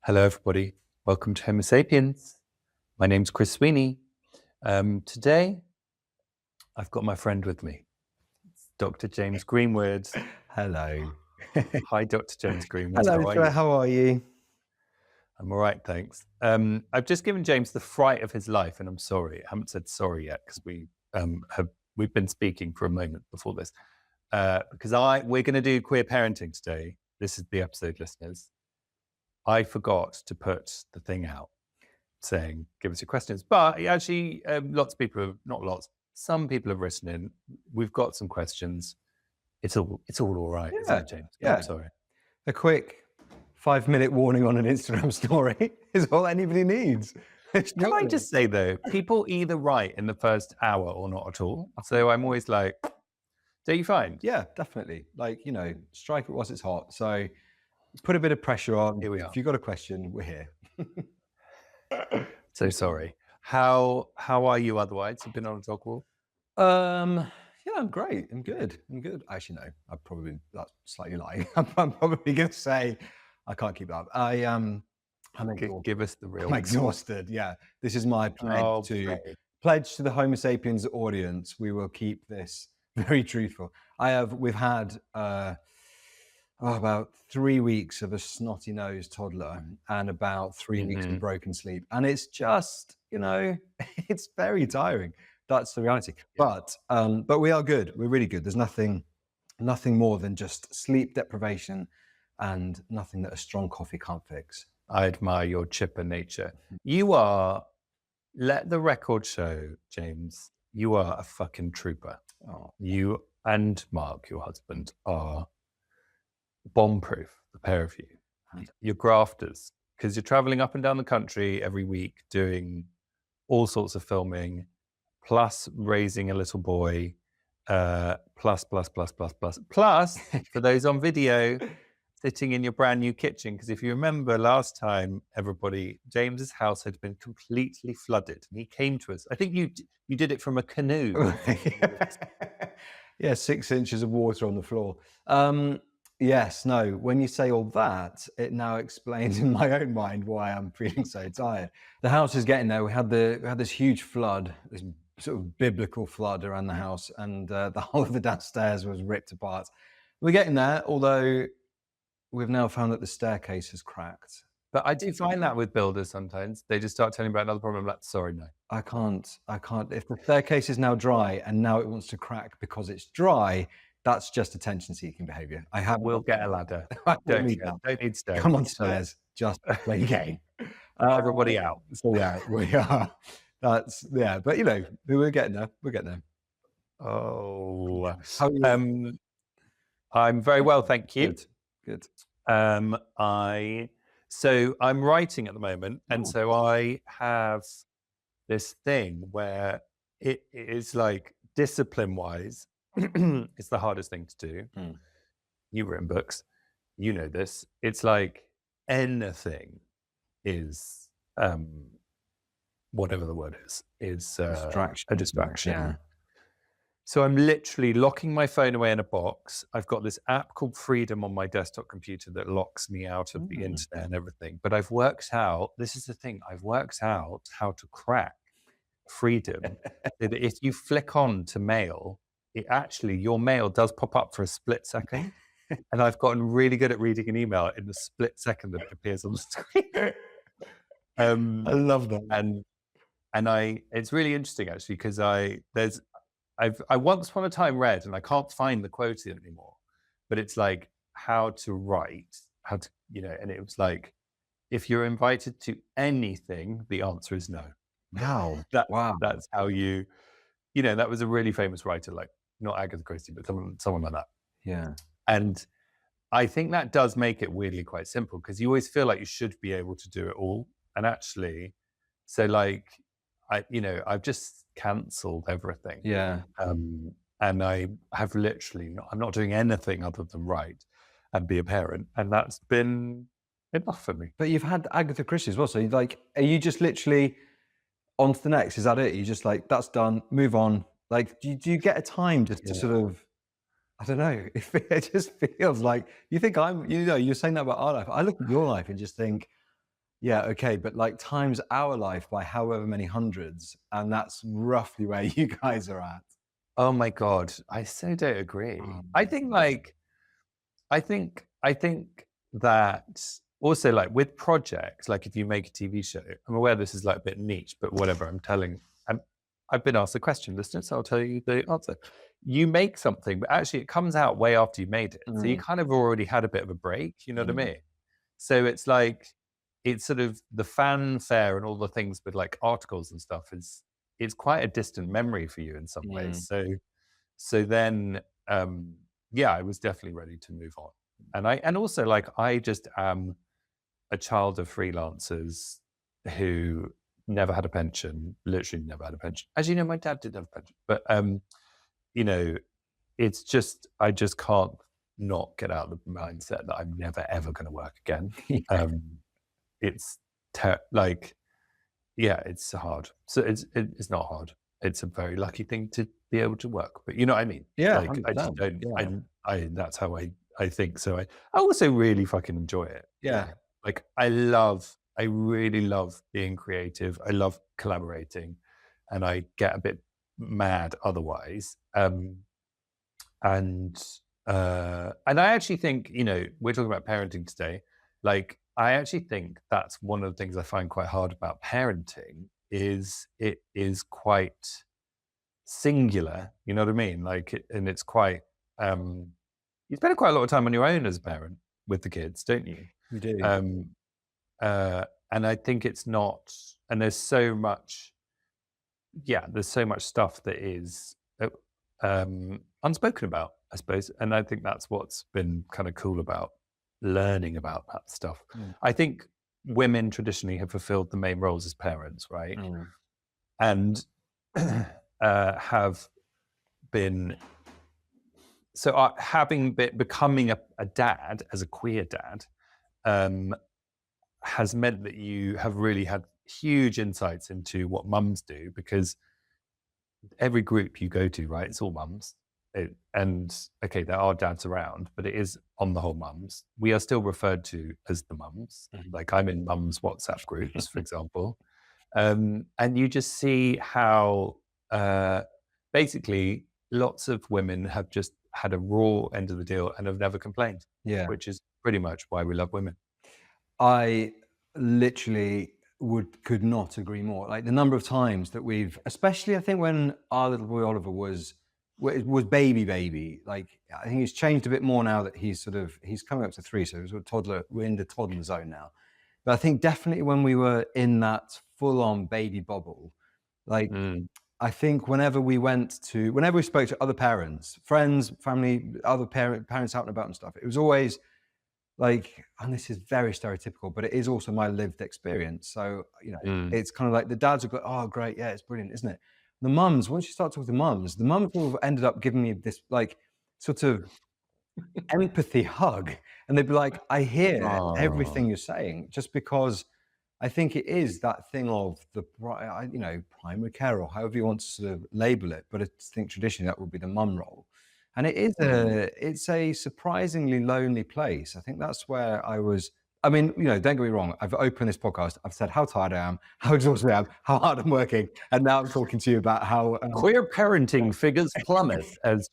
Hello, everybody. Welcome to Homo Sapiens. My name's Chris Sweeney. Today, I've got my friend with me, Dr. James Greenwood. Hello. Hi, Dr. James Greenwood. Hello, How are sir. you? How are you? I'm all right, thanks. I've just given James the fright of his life, and I'm sorry. I haven't said sorry yet because we've been speaking for a moment before this. Because we're going to do queer parenting today. This is the episode, listeners. I forgot to put the thing out saying, give us your questions. But actually, lots of people have, not lots, some people have written in. We've got some questions. It's all right, isn't Yeah, it, James? yeah. I'm sorry. A quick 5-minute warning on an Instagram story is all anybody needs. Can I just say, though, people either write in the first hour or not at all. So I'm always like, don't you find? Yeah, definitely. Like, strike it whilst it's hot. So put a bit of pressure on. Here we are. If you've got a question, we're here. So sorry. How are you otherwise? You've been on a dog walk? Yeah, I'm great. I'm good. Actually, no, that's slightly lying. I'm probably going to say I can't keep that up. I'm exhausted. Give us the real. I'm exhausted. Yeah, this is my pledge to the Homo sapiens audience. We will keep this very truthful. We've had about 3 weeks of a snotty nosed toddler and about 3 weeks of broken sleep, and it's just it's very tiring. That's the reality. Yeah. But we are good. We're really good. There's nothing more than just sleep deprivation, and nothing that a strong coffee can't fix. I admire your chipper nature. You are, let the record show, James, you are a fucking trooper. Oh. You and Mark, your husband, are bomb-proof, the pair of you. You're grafters, because you're traveling up and down the country every week doing all sorts of filming, plus raising a little boy, plus, for those on video, sitting in your brand new kitchen. Because if you remember last time, everybody, James's house had been completely flooded. And he came to us. I think you did it from a canoe. Yeah, 6 inches of water on the floor. Yes, no, when you say all that, it now explains in my own mind why I'm feeling so tired. The house is getting there. We had this huge flood, this sort of biblical flood around the house, and the whole of the downstairs was ripped apart. We're getting there, although we've now found that the staircase has cracked. But I do find that with builders sometimes. They just start telling me about another problem. I'm like, sorry, no. I can't. If the staircase is now dry and now it wants to crack because it's dry, that's just attention-seeking behaviour. We'll get a ladder. Don't need stairs. Come on stairs, just play the game. Everybody out. So yeah, we are. But we're getting there. We're getting there. Oh, How are you? I'm very well, thank you. Good. So I'm writing at the moment, and so I have this thing where it is like discipline-wise, it's the hardest thing to do. You've written books, you know this. It's like anything is, whatever the word is a distraction. Yeah. So I'm literally locking my phone away in a box. I've got this app called Freedom on my desktop computer that locks me out of the internet and everything. But I've worked out, this is the thing, I've worked out how to crack Freedom. So that if you flick on to mail, your mail does pop up for a split second. And I've gotten really good at reading an email in the split second that it appears on the screen. I love that. And it's really interesting actually, because I once upon a time read, and I can't find the quote anymore, but it's like how to write, and it was like, if you're invited to anything, the answer is no. Wow. That's how that was a really famous writer, like not Agatha Christie, but someone like that. Yeah. And I think that does make it weirdly quite simple, because you always feel like you should be able to do it all. And actually, so like, I've just cancelled everything. Yeah. And I have I'm not doing anything other than write and be a parent. And that's been enough for me. But you've had Agatha Christie as well. So are you just literally on to the next? Is that it? You just like, that's done, move on. Like, do you get a time just to sort of, I don't know, it just feels like, you think you're saying that about our life. I look at your life and just think, Yeah, okay, but like times our life by however many hundreds, and that's roughly where you guys are at. Oh my God, I so don't agree. Um, I think like I think that also like with projects, like if you make a TV show, I'm aware this is like a bit niche, but whatever. I've been asked the question, listeners, so I'll tell you the answer. You make something, but actually it comes out way after you made it. So you mm, kind of already had a bit of a break, you know what I mm, mean? So it's like it's sort of the fanfare and all the things with like articles and stuff is it's quite a distant memory for you in some ways. mm, So then yeah, I was definitely ready to move on. And also like I just am a child of freelancers who never had a pension, literally never had a pension. As you know, my dad did have a pension. But you know, it's just I just can't not get out of the mindset that I'm never ever going to work again. yeah, Um, it's like yeah, it's hard. So it's not hard. It's a very lucky thing to be able to work. But you know what I mean? yeah, Like I just 100%. don't. Yeah, I that's how I think. So I also really fucking enjoy it. yeah. Yeah, like I really love being creative. I love collaborating, and I get a bit mad otherwise. And and I actually think, you know, we're talking about parenting today. Like, I actually think that's one of the things I find quite hard about parenting is it is quite singular. You know what I mean? Like, and it's quite you spend quite a lot of time on your own as a parent with the kids, don't you? You do. Um, and I think it's not. And there's so much yeah, there's so much stuff that is unspoken about, I suppose, and I think that's what's been kind of cool about learning about that stuff. Mm, I think women traditionally have fulfilled the main roles as parents, right? mm, And have been so having becoming a dad as a queer dad um, has meant that you have really had huge insights into what mums do because every group you go to, right? It's all mums. And okay, there are dads around, but it is on the whole mums. We are still referred to as the mums. mhm. Like I'm in mums WhatsApp groups, for example. And you just see how uh, basically lots of women have just had a raw end of the deal and have never complained, Yeah. which is pretty much why we love women. I literally could not agree more. Like the number of times that we've, especially I think when our little boy Oliver was baby. Like I think he's changed a bit more now that he's coming up to 3, so he's a toddler. We're in the toddler zone now. But I think definitely when we were in that full on baby bubble, like Mm. I think whenever we spoke to other parents, friends, family, other parents out and about and stuff, it was always like, and this is very stereotypical, but it is also my lived experience. So, Mm. it's kind of like the dads are go, oh, great. Yeah, it's brilliant, isn't it? The mums, once you start talking to the mums all have ended up giving me this like sort of empathy hug. And they'd be like, I hear Oh. everything you're saying just because I think it is that thing of primary care or however you want to sort of label it. But I think traditionally that would be the mum role. And Mm. it's a surprisingly lonely place. I think that's where I was. I mean, don't get me wrong. I've opened this podcast. I've said how tired I am, how exhausted I am, how hard I'm working, and now I'm talking to you about how Queer parenting figures plummet as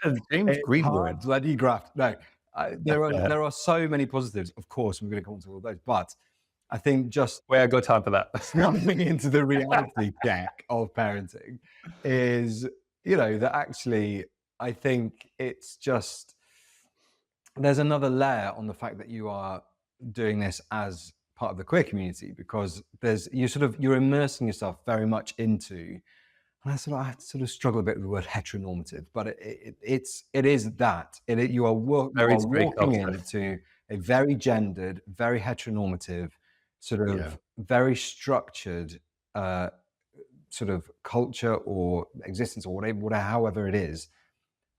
as James it's hard Greenwood. bloody graft. No, there are so many positives. Of course, we're going to come on to all those, but I think just Wait, I got time for that. coming into the reality check of parenting is, that actually I think it's just there's another layer on the fact that you are doing this as part of the queer community because you're immersing yourself very much into, and I sort of struggle a bit with the word heteronormative, but it is that you Very are straight walking culture. into a very gendered, very heteronormative, sort Yeah. of very structured uh, sort of culture or existence or whatever, however it is,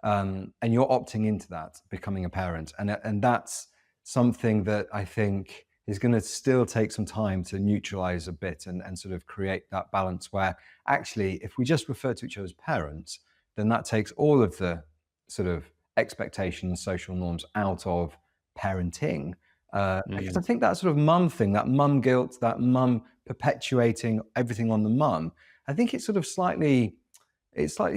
and you're opting into that, becoming a parent, and that's something that I think is going to still take some time to neutralize a bit and sort of create that balance where actually, if we just refer to each other as parents, then that takes all of the sort of expectations, social norms out of parenting, Because I Mm. think that sort of mum thing, that mum guilt, that mum perpetuating everything on the mum, I think it slightly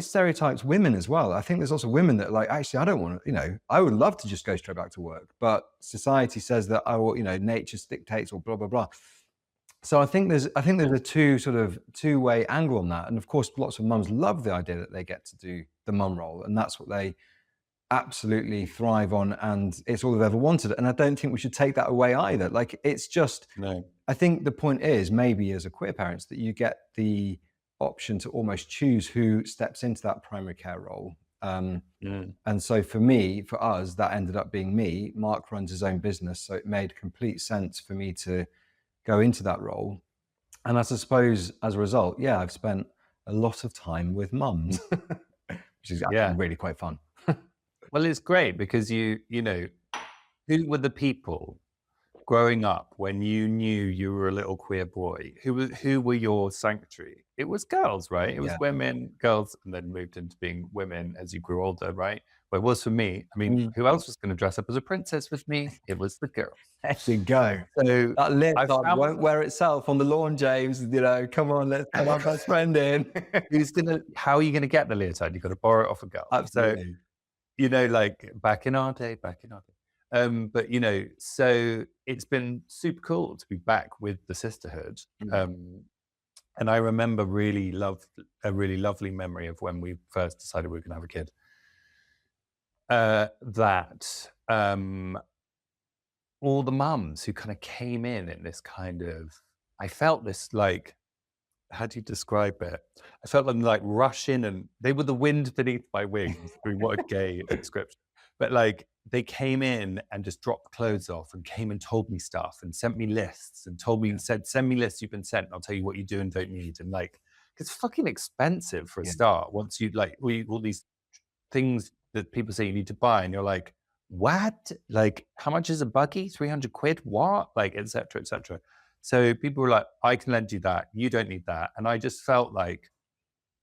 stereotypes women as well. I think there's also women that are like, actually, I don't want to, I would love to just go straight back to work, but society says that, oh, nature dictates or blah, blah, blah. So I think there's a two-way angle on that. And of course, lots of mums love the idea that they get to do the mum role. And that's what they absolutely thrive on. And it's all they've ever wanted. And I don't think we should take that away either. Like, it's just, No. I think the point is, maybe as a queer parents, that you get the option to almost choose who steps into that primary care role. Mm. And so for us, that ended up being me. Mark runs his own business, so it made complete sense for me to go into that role. And I suppose as a result, yeah, I've spent a lot of time with mums, which is actually Yeah. really quite fun. Well, it's great because you know, who were the people growing up when you knew you were a little queer boy? Who were your sanctuary? It was girls, right? It was Yeah. women, girls, and then moved into being women as you grew older, right? But it was for me. I mean, Mm. who else was going to dress up as a princess with me? It was the girls. There you go. So That I leotard found won't wear itself on the lawn, James. Come on, let's get our best friend in. how are you gonna get the leotard? You've got to borrow it off a girl. So Absolutely. like back in our day. But so it's been super cool to be back with the sisterhood. Mm. And I remember a really lovely memory of when we first decided we were gonna have a kid. That all the mums who kind of came in this kind of, I felt this like, how do you describe it? I felt them like rush in, and they were the wind beneath my wings. I mean, what a gay description. But like they came in and just dropped clothes off and came and told me stuff and sent me lists and said, send me lists you've been sent and I'll tell you what you do and don't need. And like, it's fucking expensive for a Yeah. start. Once you like all these things that people say you need to buy, and you're like, what? Like, how much is a buggy? 300 quid? What? Like, et cetera, et cetera. So people were like, I can lend you that. You don't need that. And I just felt like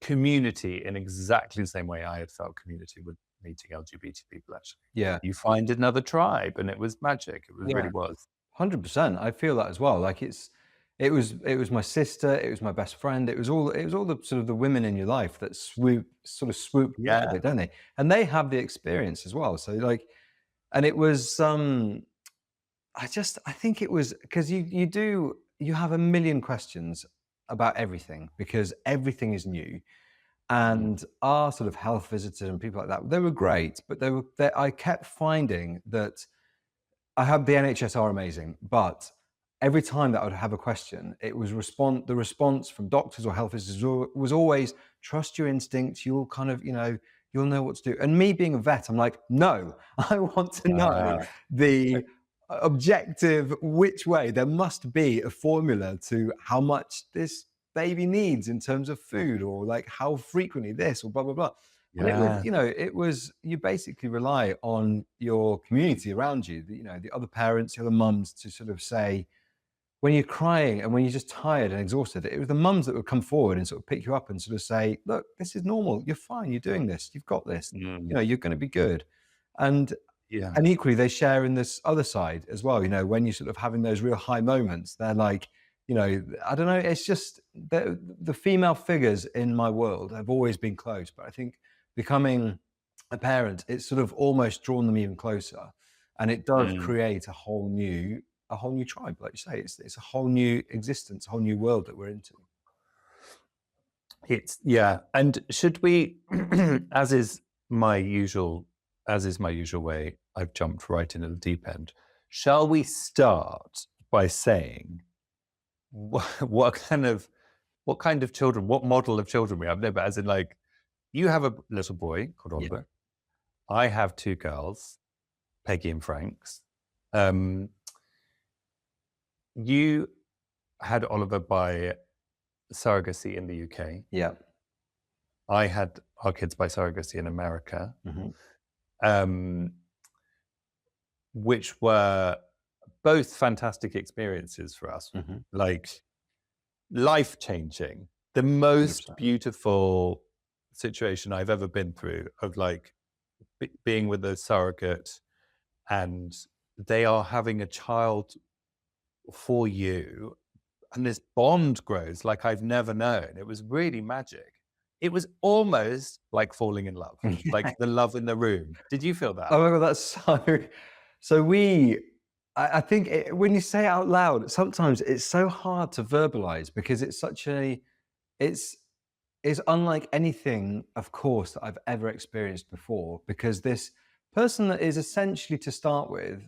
community in exactly the same way I had felt community with meeting LGBT people, actually. Yeah. You find another tribe, and it was magic. Yeah. Really was. 100%. I feel that as well. Like it was my sister, it was my best friend, it was all the sort of the women in your life that swoop Yeah. into it, don't they? And they have the experience as well. So like, and it was I think it was because you have a million questions about everything because everything is new. And our sort of health visitors and people like that, they were great, but I kept finding that I have the NHS are amazing, but every time that I would have a question, the response from doctors or health visitors was always trust your instincts. You'll kind of, you'll know what to do. And me being a vet, I'm like, no, I want to know the objective which way. There must be a formula to how much this baby needs in terms of food, or like how frequently this, or blah blah blah. And Yeah. you basically rely on your community around you, the other parents, the other mums, to sort of say, when you're crying and when you're just tired and exhausted, it was the mums that would come forward and sort of pick you up and sort of say, look, this is normal. You're fine. You're doing this. You've got this. Mm. You're going to be good. And Yeah. and equally, they share in this other side as well. When you're sort of having those real high moments, they're like, I don't know. It's just the female figures in my world have always been close, but I think becoming a parent, it's sort of almost drawn them even closer, and it does Mm. create a whole new tribe, like you say. It's a whole new existence, a whole new world that we're into. Yeah. And should we, as is my usual way, I've jumped right in at the deep end. Shall we start by saying what kind of children, what model of children we have? No, but as in, like, you have a little boy called Yeah. Oliver. I have two girls, Peggy and Franks. You had Oliver by surrogacy in the UK. Yeah. I had our kids by surrogacy in America, which were both fantastic experiences for us, like life-changing. The most 100%. beautiful situation I've ever been through, of like being with a surrogate and they are having a child for you, and this bond grows like I've never known. It was really magic. It was almost like falling in love, like the love in the room. Did you feel that? Oh my God, that's so. So I think when you say it out loud, sometimes it's so hard to verbalize because it's such a, it's it's unlike anything, of course, that I've ever experienced before. Because this person that is essentially, to start with,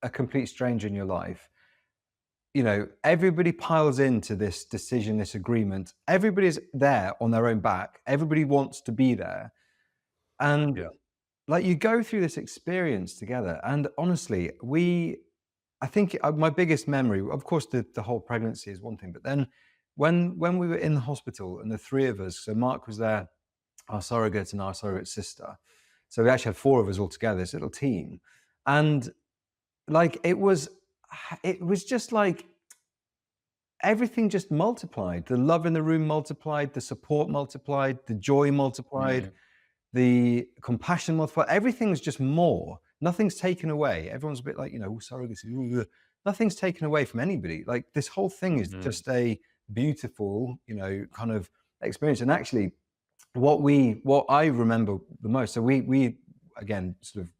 a complete stranger in your life, everybody piles into this decision, this agreement. Everybody's there on their own back. Everybody wants to be there, and Yeah. like you go through this experience together. And honestly, I think my biggest memory, of course, the whole pregnancy is one thing, but then when we were in the hospital and the three of us, so Mark was there, our surrogate and our surrogate sister, so we actually had four of us all together, this little team, and like it was just like everything just multiplied. The love in the room multiplied, the support multiplied, the joy multiplied, Mm, the compassion multiplied. Everything's just more. Nothing's taken away. Everyone's a bit like, surrogacy. Nothing's taken away from anybody. Like this whole thing is mm, just a beautiful, kind of experience. And actually, what I remember the most. So we again sort of,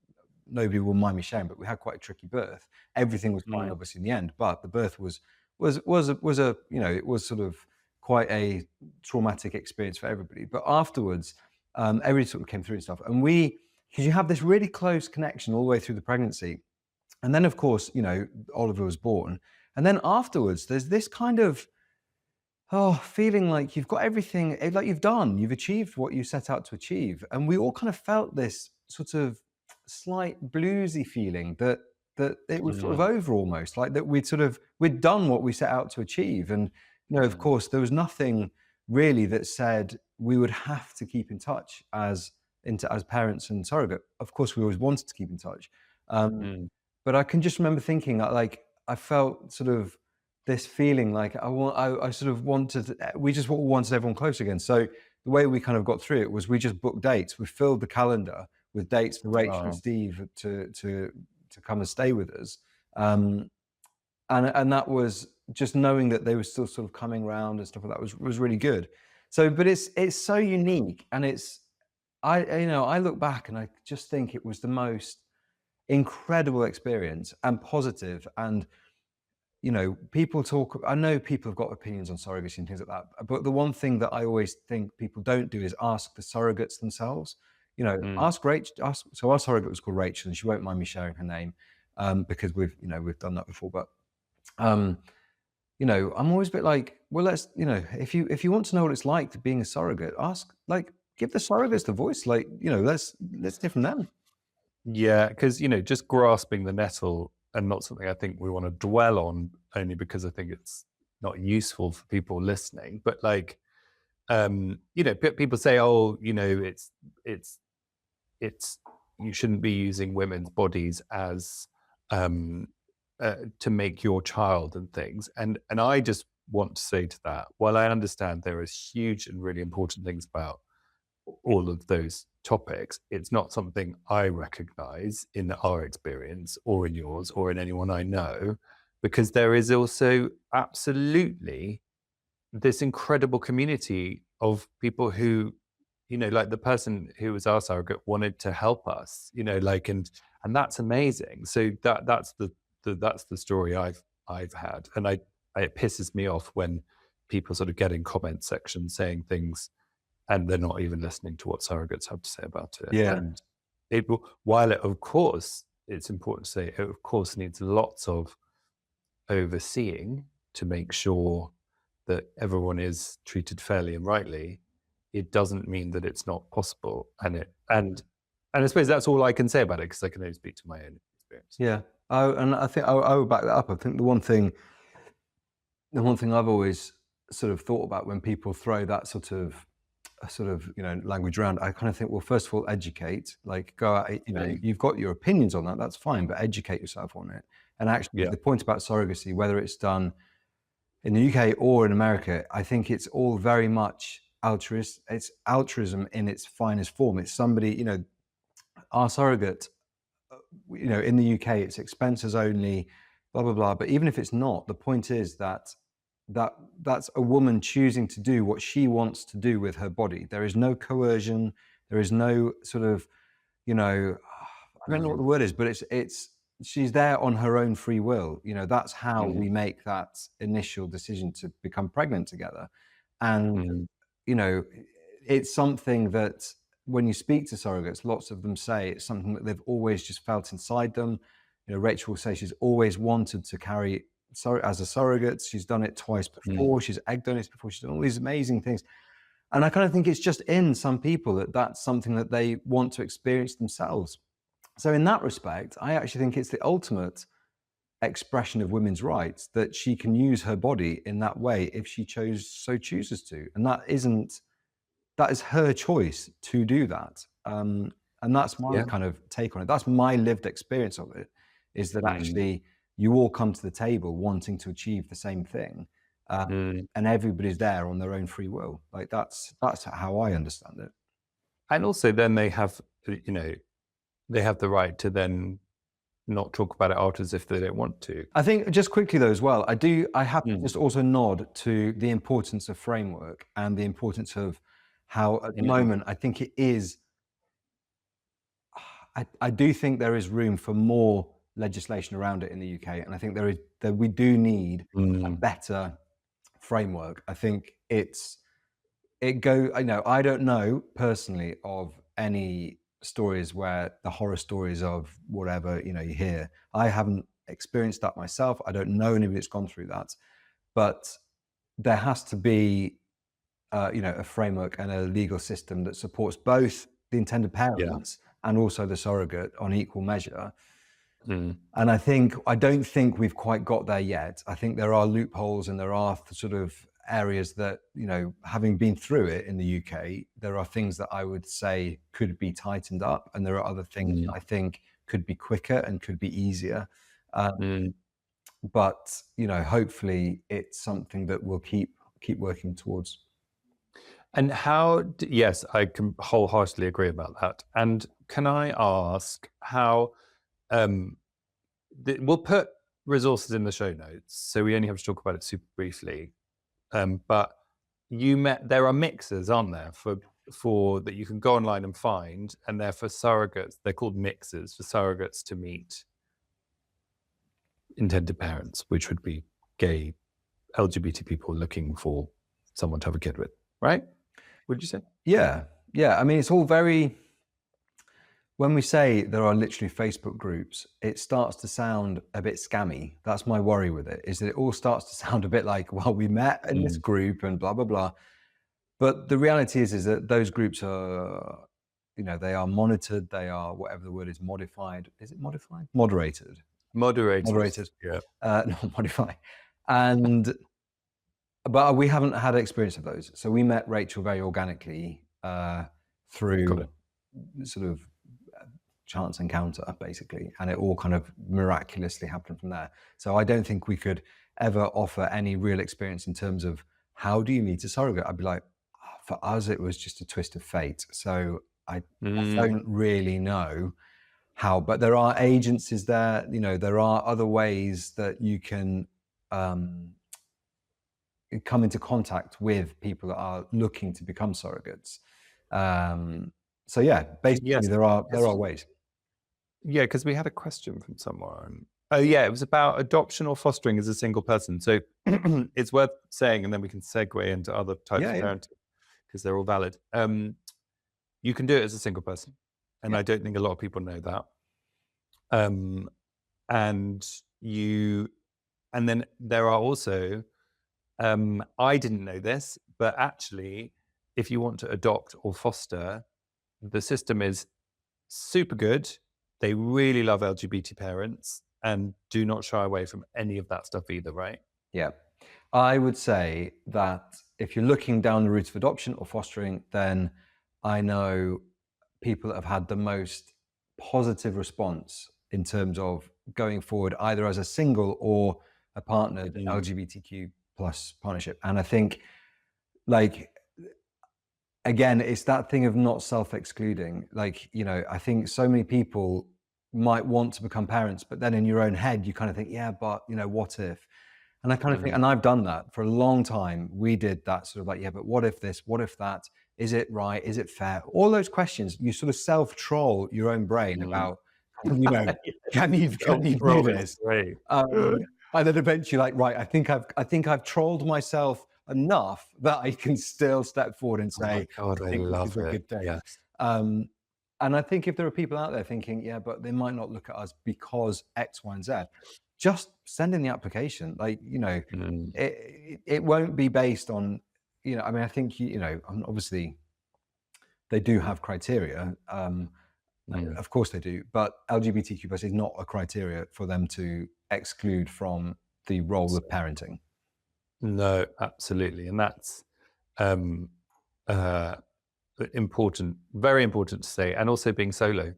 nobody will mind me sharing, but we had quite a tricky birth. Everything was fine, mm, obviously, in the end, but the birth was a it was sort of quite a traumatic experience for everybody. But afterwards, everybody sort of came through and stuff, and because you have this really close connection all the way through the pregnancy, and then of course, Oliver was born, and then afterwards, there's this kind of feeling like you've got everything, like you've achieved what you set out to achieve. And we all kind of felt this sort of slight bluesy feeling that it was sort of mm, over almost, like that we'd done what we set out to achieve. And, of mm, course, there was nothing really that said we would have to keep in touch as parents and surrogate. Of course, we always wanted to keep in touch. Um, mm, but I can just remember thinking, like, I felt sort of this feeling like I sort of wanted, we just wanted everyone close again. So the way we kind of got through it was we just booked dates. We filled the calendar with dates for Rachel and oh, Steve to come and stay with us. Um, and that was just knowing that they were still sort of coming around and stuff like that was really good. So, but it's so unique, and I look back and I just think it was the most incredible experience and positive. And people talk, I know people have got opinions on surrogacy and things like that, but the one thing that I always think people don't do is ask the surrogates themselves. mm. Ask Rachel. So our surrogate was called Rachel, and she won't mind me sharing her name, because we've done that before. But um, I'm always a bit like, well, let's, if you want to know what it's like to being a surrogate, ask, like, give the surrogates the voice, like, let's hear from them. Yeah, because just grasping the nettle, and not something I think we want to dwell on, only because I think it's not useful for people listening. But like, people say, oh, it's it's you shouldn't be using women's bodies as um to make your child and things. And I just want to say to that, while I understand there is huge and really important things about all of those topics, it's not something I recognize in our experience or in yours or in anyone I know, because there is also absolutely this incredible community of people who, like the person who was our surrogate wanted to help us, like, and that's amazing. So that's that's the story I've had. And it pisses me off when people sort of get in comment sections saying things and they're not even listening to what surrogates have to say about it. Yeah. And while of course it's important to say, it of course needs lots of overseeing to make sure that everyone is treated fairly and rightly, it doesn't mean that it's not possible. And I suppose that's all I can say about it, because I can only speak to my own experience. Yeah. And I think I would back that up. I think the one thing I've always sort of thought about when people throw that sort of language around, I kind of think, well, first of all, educate, like go out, Mm. you've got your opinions on that, that's fine, but educate yourself on it. And actually, Yeah. the point about surrogacy, whether it's done in the UK or in America, I think it's all very much altruist. It's altruism in its finest form. It's somebody, our surrogate in the UK, it's expenses only, blah blah blah. But even if it's not, the point is that that's a woman choosing to do what she wants to do with her body. There is no coercion. There is no sort of, I don't know what the Mm, word is, but it's she's there on her own free will. That's how mm, we make that initial decision to become pregnant together. And mm, you know, it's something that when you speak to surrogates, lots of them say it's something that they've always just felt inside them. Rachel will say she's always wanted to carry as a surrogate. She's done it twice mm. before. She's egg donated before. She's done all these amazing things. And I kind of think it's just in some people that that's something that they want to experience themselves. So in that respect, I actually think it's the ultimate expression of women's rights that she can use her body in that way if she chooses to. And that is her choice to do that. And that's my Yeah. kind of take on it. That's my lived experience of it, is that Mm, actually you all come to the table wanting to achieve the same thing. mm. And everybody's there on their own free will. Like that's how I understand it. And also then they have, they have the right to then not talk about it afterwards if they don't want to. I think just quickly though as well, I have to Mm, just also nod to the importance of framework and the importance of how at the mm, moment I think it is I do think there is room for more legislation around it in the UK, and I think that we do need a mm, better framework. I think I don't know personally of any stories where the horror stories of whatever you hear. I haven't experienced that myself. I don't know anybody that's gone through that, but there has to be a framework and a legal system that supports both the intended yeah. parents and also the surrogate on equal measure. Mm, And I don't think we've quite got there yet. I think there are loopholes and there are sort of areas that, having been through it in the UK, there are things that I would say could be tightened up, and there are other things that mm, I think could be quicker and could be easier. Um, mm. but hopefully, it's something that we'll keep working towards. And yes, I can wholeheartedly agree about that. And can I ask how, um, we'll put resources in the show notes, so we only have to talk about it super briefly. But there are mixers, aren't there, for that you can go online and find, and they're for surrogates. They're called mixers for surrogates to meet intended parents, which would be gay LGBT people looking for someone to have a kid with, right? Would you say? Yeah, yeah. I mean, it's all very. When we say there are literally Facebook groups, it starts to sound a bit scammy. That's my worry with it, is that it all starts to sound a bit like, well, we met in this Mm, group and blah, blah, blah. But the reality is that those groups are, they are monitored. They are, whatever the word is, modified. Is it modified? Moderated. Moderated. Moderated. Yeah. Not modify. And, but we haven't had experience of those. So we met Rachel very organically Got through it. sort of chance encounter, basically, and it all kind of miraculously happened from there. So I don't think we could ever offer any real experience in terms of how do you meet a surrogate. I'd be like, for us it was just a twist of fate. So I Mm, don't really know how, but there are agencies there, there are other ways that you can come into contact with people that are looking to become surrogates. So yeah, basically yes. there are ways. Yeah, because we had a question from someone. Oh, yeah, it was about adoption or fostering as a single person. So it's worth saying, and then we can segue into other types Yeah, of yeah, parenting because they're all valid. You can do it as a single person, and yeah. I don't think a lot of people know that. Um, and you, and then there are also, I didn't know this, but actually, if you want to adopt or foster, the system is super good. They really love LGBT parents and do not shy away from any of that stuff either, right? Yeah. I would say that if you're looking down the route of adoption or fostering, then I know people that have had the most positive response in terms of going forward, either as a single or a partnered Mm, LGBTQ plus partnership. And I think, like, again, it's that thing of not self-excluding. Like, I think so many people might want to become parents, but then in your own head, you kind of think, yeah, but what if? And I kind of think, and I've done that for a long time. We did that sort of like, yeah, but what if this? What if that? Is it right? Is it fair? All those questions, you sort of self-troll your own brain about, you know, can you do Self-control is this? great. And then eventually, like, right, I think I've trolled myself enough that I can still step forward and Oh my say, God, I I think this love is a it. good thing. Yes. Um, and I think if there are people out there thinking, yeah, but they might not look at us because X, Y, and Z, just send in the application. Like, Mm, it won't be based on, I mean, I think, obviously they do have criteria. mm. Of course they do, but LGBTQ plus is not a criteria for them to exclude from the role of parenting. No, absolutely. And that's um, uh, important, very important to say. And also being solo,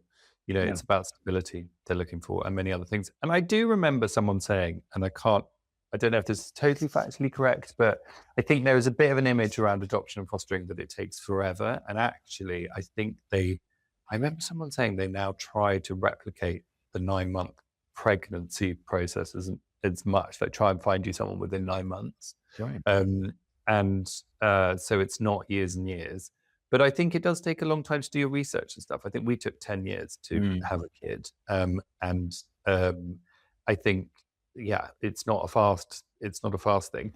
Yeah. it's about stability they're looking for and many other things. And I do remember someone saying, and I don't know if this is totally factually correct, but I think there is a bit of an image around adoption and fostering that it takes forever. And actually, I remember someone saying they now try to replicate the 9-month pregnancy process as much, like try and find you someone within 9 months. Right. Um, and so it's not years and years. But I think it does take a long time to do your research and stuff. I think we took 10 years to Mm. have a kid. And I think, yeah, it's not a fast thing.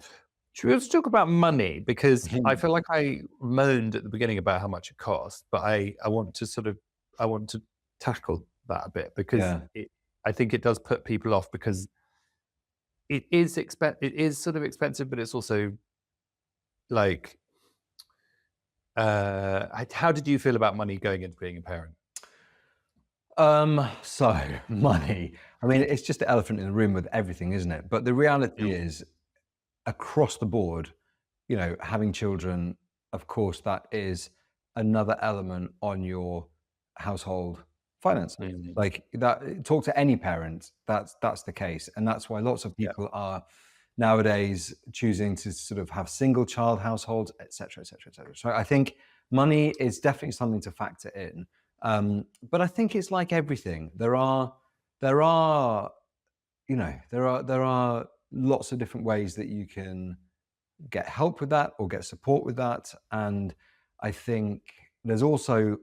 Should we also talk about money? Because I feel like I moaned at the beginning about how much it costs, but I want to tackle that a bit because Yeah. I think it does put people off because it is sort of expensive, but it's also like, how did you feel about money going into being a parent? So money. I mean, it's just the elephant in the room with everything, isn't it? But the reality Mm, is, across the board, having children, of course, that is another element on your household finances. mm, Like that, talk to any parent, that's the case. And that's why lots of yeah, people are nowadays choosing to sort of have single child households, et cetera, et cetera, et cetera. So I think money is definitely something to factor in. But I think it's like everything. There are, there are lots of different ways that you can get help with that or get support with that. And I think there's also,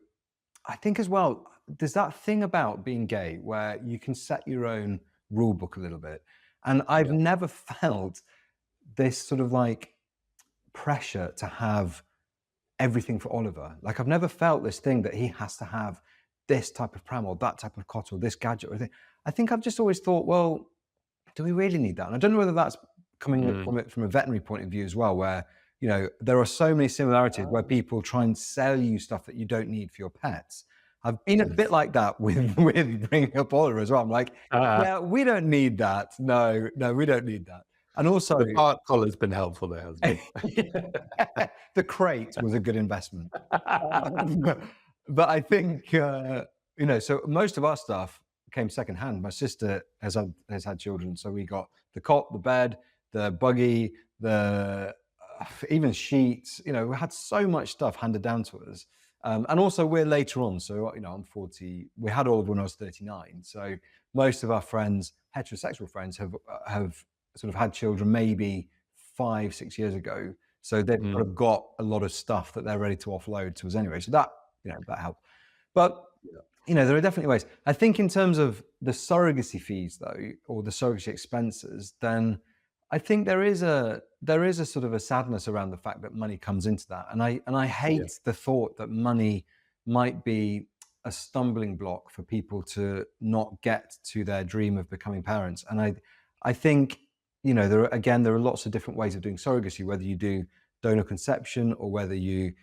I think as well, there's that thing about being gay where you can set your own rule book a little bit. And I've yeah, never felt this sort of like pressure to have everything for Oliver. Like I've never felt this thing that he has to have this type of pram or that type of cot or this gadget or thing. I think I've just always thought, well, do we really need that? And I don't know whether that's coming mm. from it from a veterinary point of view as well, where there are so many similarities where Oh, people try and sell you stuff that you don't need for your pets. I've been a yes. bit like that with with bringing up Oliver as well. I'm like, Uh, yeah, we don't need that. No, no, we don't need that. And also, the part collar's been helpful there, hasn't the crate was a good investment. it? Um, but I think so most of our stuff came secondhand. My sister has had children, so we got the cot, the bed, the buggy, the even sheets. We had so much stuff handed down to us. And also we're later on, so I'm 40. We had all of when I was 39. So most of our friends, heterosexual friends, have sort of had children maybe 5, 6 years ago. So they've sort Mm, of got a lot of stuff that they're ready to offload to us anyway. So that helped. But yeah, there are definitely ways. I think in terms of the surrogacy fees though, or the surrogacy expenses, then I think there is a sort of a sadness around the fact that money comes into that. And I yeah, hate the thought that money might be a stumbling block for people to not get to their dream of becoming parents. And I think, there are lots of different ways of doing surrogacy, whether you do donor conception or whether you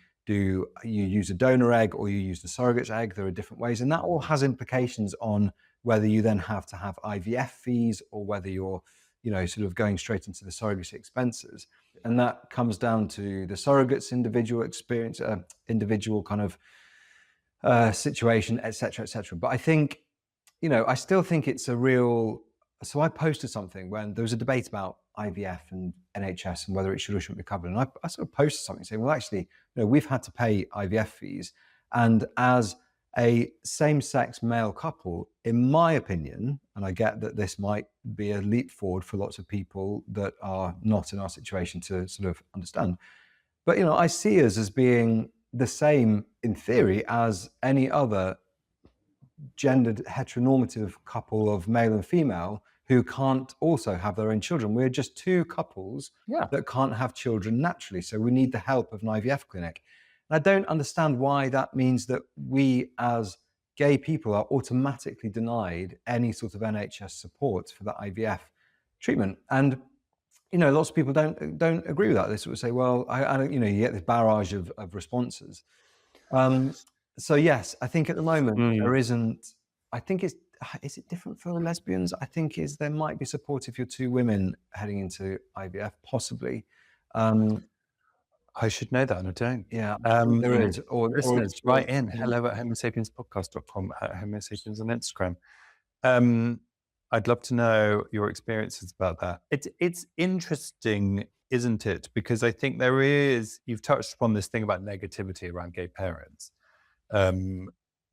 use a donor egg or you use the surrogate's egg. There are different ways, and that all has implications on whether you then have to have IVF fees or whether you're sort of going straight into the surrogacy expenses. And that comes down to the surrogate's individual experience, individual kind of situation, et cetera, et cetera. But I think, I still think it's a real. So I posted something when there was a debate about IVF and NHS and whether it should or shouldn't be covered. And I sort of posted something saying, well, actually, we've had to pay IVF fees. And as a same-sex male couple, in my opinion, and I get that this might be a leap forward for lots of people that are not in our situation to sort of understand, but I see us as being the same in theory as any other gendered heteronormative couple of male and female who can't also have their own children. We're just two couples Yeah. that can't have children naturally. So we need the help of an IVF clinic. And I don't understand why that means that we as gay people are automatically denied any sort of NHS support for the IVF treatment. And lots of people don't agree with that. They sort of say, well, I don't, you get this barrage of responses. So yes, I think at the moment Mm. there isn't. I think is it different for lesbians? I think there might be support if you're two women heading into IVF, possibly. I should know that, and I don't. Yeah, I think there is. Or Listeners, it's write in something- hello@homosapienspodcast.com, at homosapiens on Instagram. I'd love to know your experiences about that. It's interesting, isn't it? Because I think you've touched upon this thing about negativity around gay parents,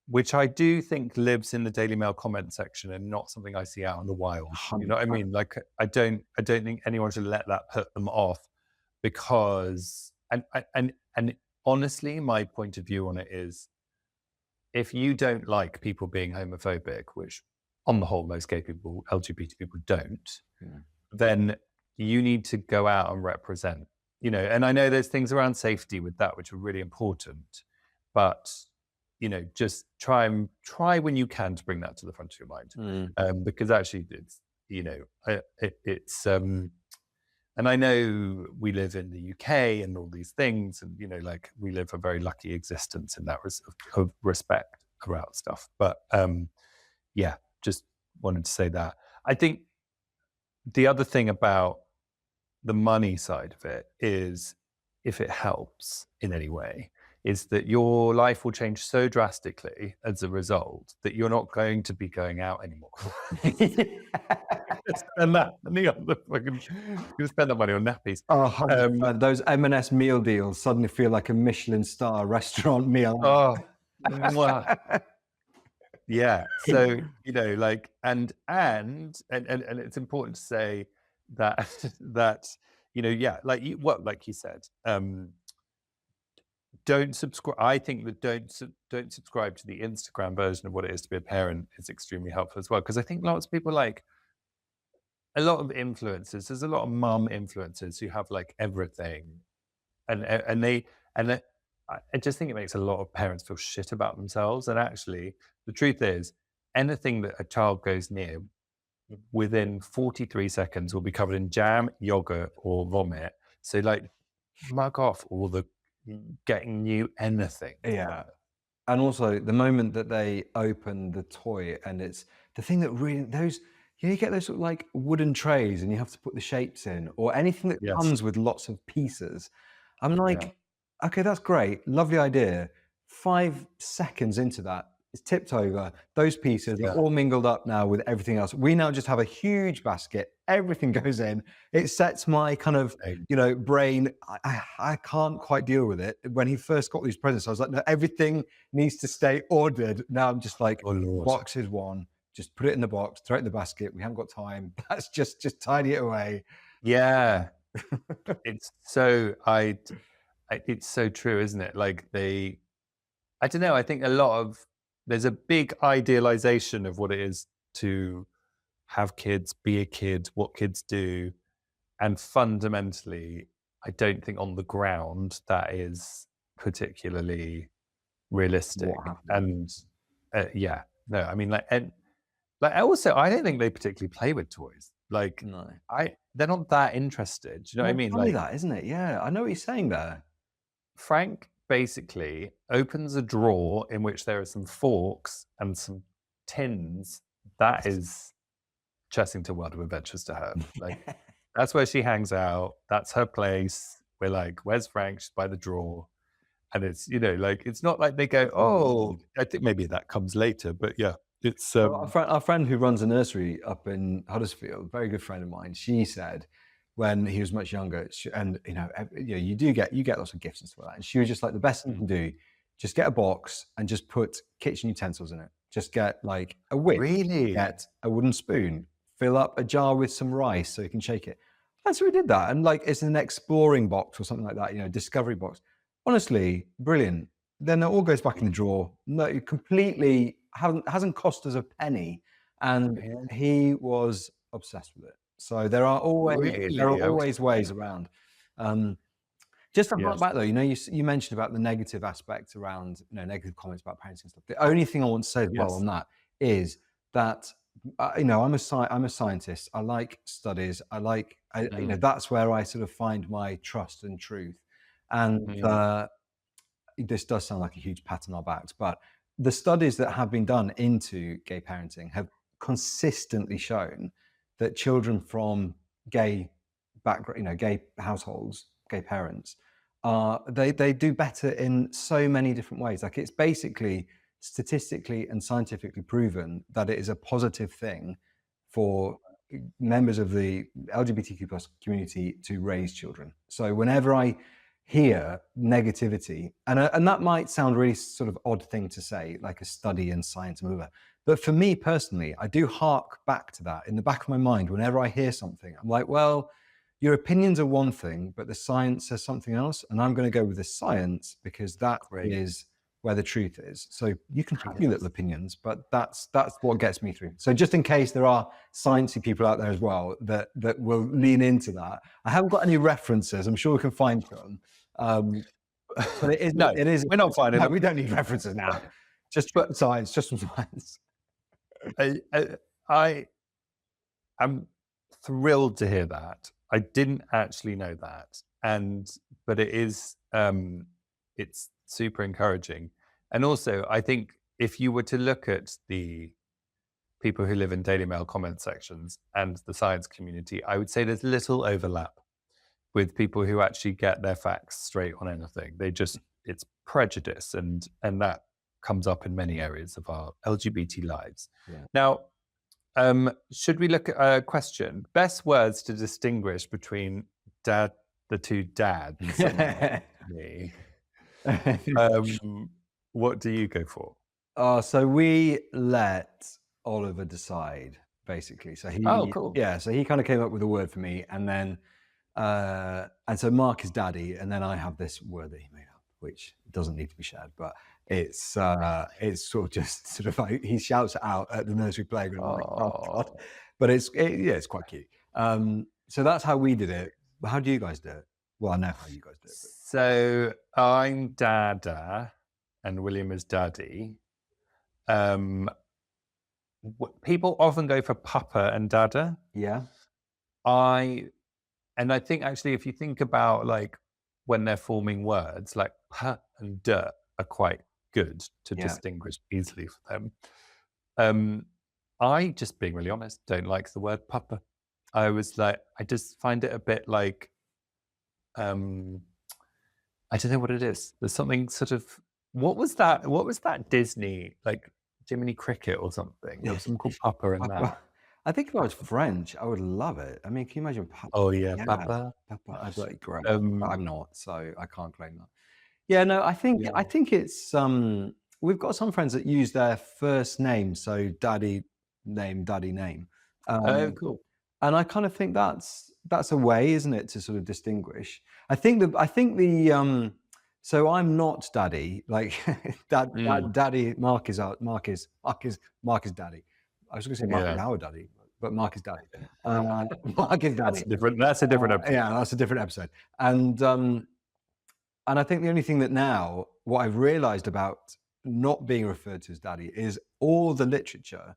which I do think lives in the Daily Mail comment section and not something I see out in the wild. You know what I mean? Like, I don't think anyone should let that put them off, because and honestly, my point of view on it is, if you don't like people being homophobic, which on the whole most gay people, LGBT people don't, then you need to go out and represent. And I know there's things around safety with that which are really important, but just try when you can to bring that to the front of your mind, because actually it's and I know we live in the UK and all these things, and like, we live a very lucky existence in that of respect around stuff. But yeah, just wanted to say that. I think the other thing about the money side of it is, if it helps in any way, is that your life will change so drastically as a result that you're not going to be going out anymore. Spend that money on you spend that money on nappies. Those M&S meal deals suddenly feel like a Michelin star restaurant meal. Oh, mwah. Yeah. So like, and it's important to say that yeah, like you said, don't subscribe. I think that don't subscribe to the Instagram version of what it is to be a parent is extremely helpful as well, because I think lots of people, like a lot of influencers, there's a lot of mum influencers who have like everything, and I just think it makes a lot of parents feel shit about themselves. And actually, the truth is, anything that a child goes near within 43 seconds will be covered in jam, yogurt, or vomit. So like, mug off all the getting new anything. Yeah. And also the moment that they open the toy, and it's the thing that really, those, you get those sort of like wooden trays and you have to put the shapes in, or anything that Yes. comes with lots of pieces. I'm like, Yeah. okay, that's great. Lovely idea. 5 seconds into that, it's tipped over. Those pieces are all mingled up now with everything else. We now just have a huge basket. Everything goes in. It sets my kind of, brain. I can't quite deal with it. When he first got these presents, I was like, no, everything needs to stay ordered. Now I'm just like, Oh, Lord. box is one. Just put it in the box, throw it in the basket. We haven't got time. That's just tidy it away. Yeah. It's so it's so true, isn't it? Like, I don't know, I think there's a big idealization of what it is to have kids, be a kid, what kids do. And fundamentally, I don't think on the ground that is particularly realistic. And yeah, no, I mean, I don't think they particularly play with toys. Like, No. they're not that interested. Do you know what I mean? Funny Like, that, isn't it? Yeah, I know what you're saying there. Frank basically opens a drawer in which there are some forks and some tins. That is Chessington World of Adventures to her. Like, that's where she hangs out. That's her place. We're like, where's Frank? She's by the drawer. And it's, like, it's not like they go, oh, I think maybe that comes later. But yeah, it's... Well, our friend who runs a nursery up in Huddersfield, very good friend of mine, she said when he was much younger, and you get lots of gifts and stuff like that. And she was just like, the best thing you can do just get a box and just put kitchen utensils in it. Just get like a whip, Really? get a wooden spoon, fill up a jar with some rice so you can shake it. And so we did that. And like it's an exploring box or something like that, discovery box. Honestly, brilliant. Then it all goes back in the drawer. No, it completely hasn't cost us a penny. And Yeah. he was obsessed with it. So there are Really? always ways around. Just to hark Yes. back though, you mentioned about the negative aspects around, negative comments about parenting and stuff. The only thing I want to say as well Yes. on that is that, I'm a scientist. I like studies. That's where I sort of find my trust and truth. And Mm. this does sound like a huge pat on our backs, but the studies that have been done into gay parenting have consistently shown that children from gay background, gay households, gay parents, they do better in so many different ways. Like it's basically statistically and scientifically proven that it is a positive thing for members of the LGBTQ plus community to raise children. So whenever I hear negativity, and that might sound really sort of odd thing to say, like a study in science and whatever, but for me personally, I do hark back to that in the back of my mind whenever I hear something. I'm like, well, your opinions are one thing, but the science says something else, and I'm going to go with the science because that Great. is where the truth is. So you can have your Yes. little opinions, but that's what gets me through. So just in case there are sciencey people out there as well that will lean into that, I haven't got any references. I'm sure we can find some. But it is. No, it is. we're not finding No, them. we don't need references now. Just But science. Just some science. I am thrilled to hear that. I didn't actually know that, but it is it's super encouraging. And also, I think if you were to look at the people who live in Daily Mail comment sections and the science community, I would say there's little overlap with people who actually get their facts straight on anything. It's prejudice, and that comes up in many areas of our LGBT lives. Yeah. Now, should we look at a question? Best words to distinguish between the two dads. Me. What do you go for? So we let Oliver decide, basically. So Oh, cool. so he kind of came up with a word for me, and then and so Mark is daddy, and then I have this word that he made up, which doesn't need to be shared, but it's sort of just sort of like he shouts it out at the nursery playground. I'm like, oh God. But it's quite cute. So that's how we did it. How do you guys do it? Well, I know how you guys do it. But... So I'm Dada, and William is Daddy. People often go for Papa and Dada. Yeah. I think actually, if you think about like when they're forming words, like P and D are quite good to distinguish easily for them. I, just being really honest, don't like the word Papa. I just find it a bit like, I don't know what it is. There's something sort of, what was that Disney, like Jiminy Cricket or something? There was something called Papa in that. I think if I was French, I would love it. I mean, can you imagine? Oh yeah, Papa. Papa. I'd be like, great. But I'm not, so I can't claim that. Yeah, no, I think it's we've got some friends that use their first name, so daddy name. Oh, cool. And I kind of think that's a way, isn't it, to sort of distinguish. I think the so I'm not daddy, like daddy. Mark is daddy. I was going to say Mark is our daddy, but Mark is daddy. Mark is daddy. That's a different episode. Yeah, that's a different episode. And I think the only thing that now, what I've realized about not being referred to as daddy is all the literature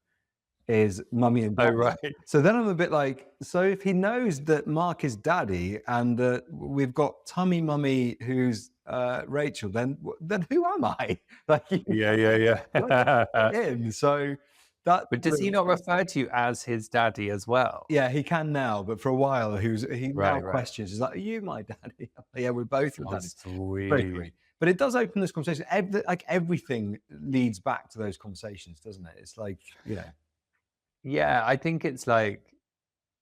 is mummy and daddy. Oh, right. So then I'm a bit like, so if he knows that Mark is daddy and that we've got tummy mummy who's Rachel, then who am I? Like, yeah. him. So that. But does he not refer to you as his daddy as well? Yeah, he can now, but for a while he now questions. He's like, "Are you my daddy?" Yeah, we're both your daddy. Sweet. But it does open this conversation. Like everything leads back to those conversations, doesn't it? It's like, Yeah, I think it's like,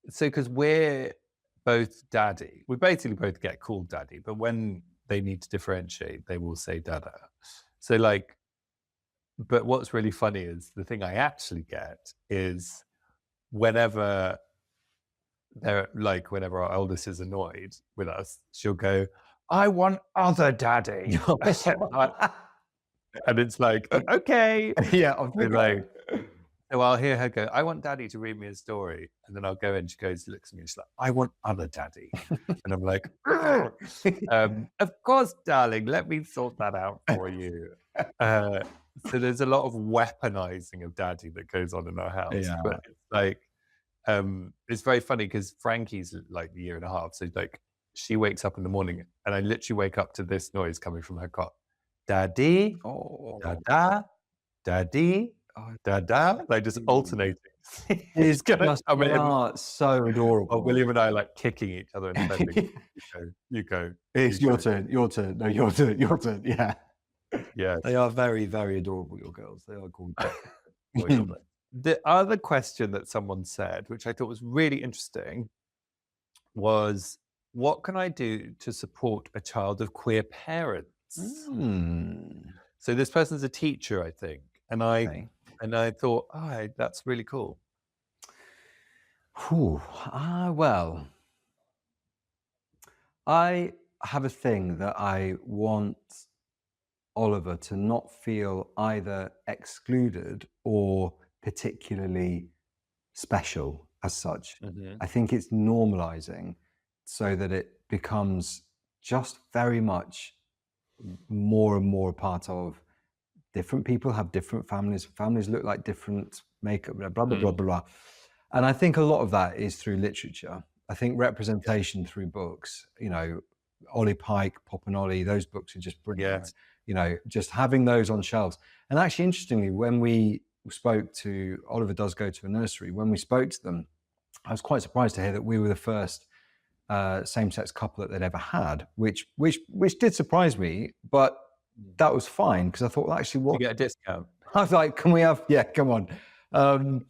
so because we're both daddy, we basically both get called daddy, but when they need to differentiate, they will say dada. So like, but what's really funny is the thing I actually get is whenever whenever our eldest is annoyed with us, she'll go, "I want other daddy," and it's like, okay, Yeah, off so you like, go. so I'll hear her go, "I want daddy to read me a story," and then I'll go in. She goes, looks at me, and she's like, "I want other daddy," and I'm like, "Ugh." Of course, darling, let me sort that out for you. Uh, so there's a lot of weaponizing of daddy that goes on in our house, Yeah. but it's like, it's very funny because Frankie's like a year and a half. So like she wakes up in the morning and I literally wake up to this noise coming from her cot. Daddy, Oh. dada, daddy, Oh, dada, like just alternating. It's it's gonna just come in. so Or adorable. William and I like kicking each other and defending. You go, It's you go. your turn, your turn. No, your turn, your turn. Yeah. Yeah. They are very, very adorable, your girls. They are gorgeous. Boy, God bless. The other question that someone said, which I thought was really interesting, was what can I do to support a child of queer parents? Mm, So this person's a teacher, I think, and I okay. thought, oh, that's really cool. Whew. Well, I have a thing that I want Oliver to not feel either excluded or particularly special as such. Hmm. I think it's normalizing so that it becomes just very much more and more a part of different people have different families. Families look like different makeup, blah, blah, blah, blah, Mm. blah. And I think a lot of that is through literature. I think Yeah, representation through books, Ollie Pike, Pop and Ollie, those books are just yeah. brilliant. Just having those on shelves. And actually, interestingly, when we spoke to Oliver does go to a nursery, when we spoke to them, I was quite surprised to hear that we were the first same-sex couple that they'd ever had, which did surprise me, but Mm. that was fine because I thought, well, actually, Do you what get a discount? I was like, can we have? Yeah, come on. Um,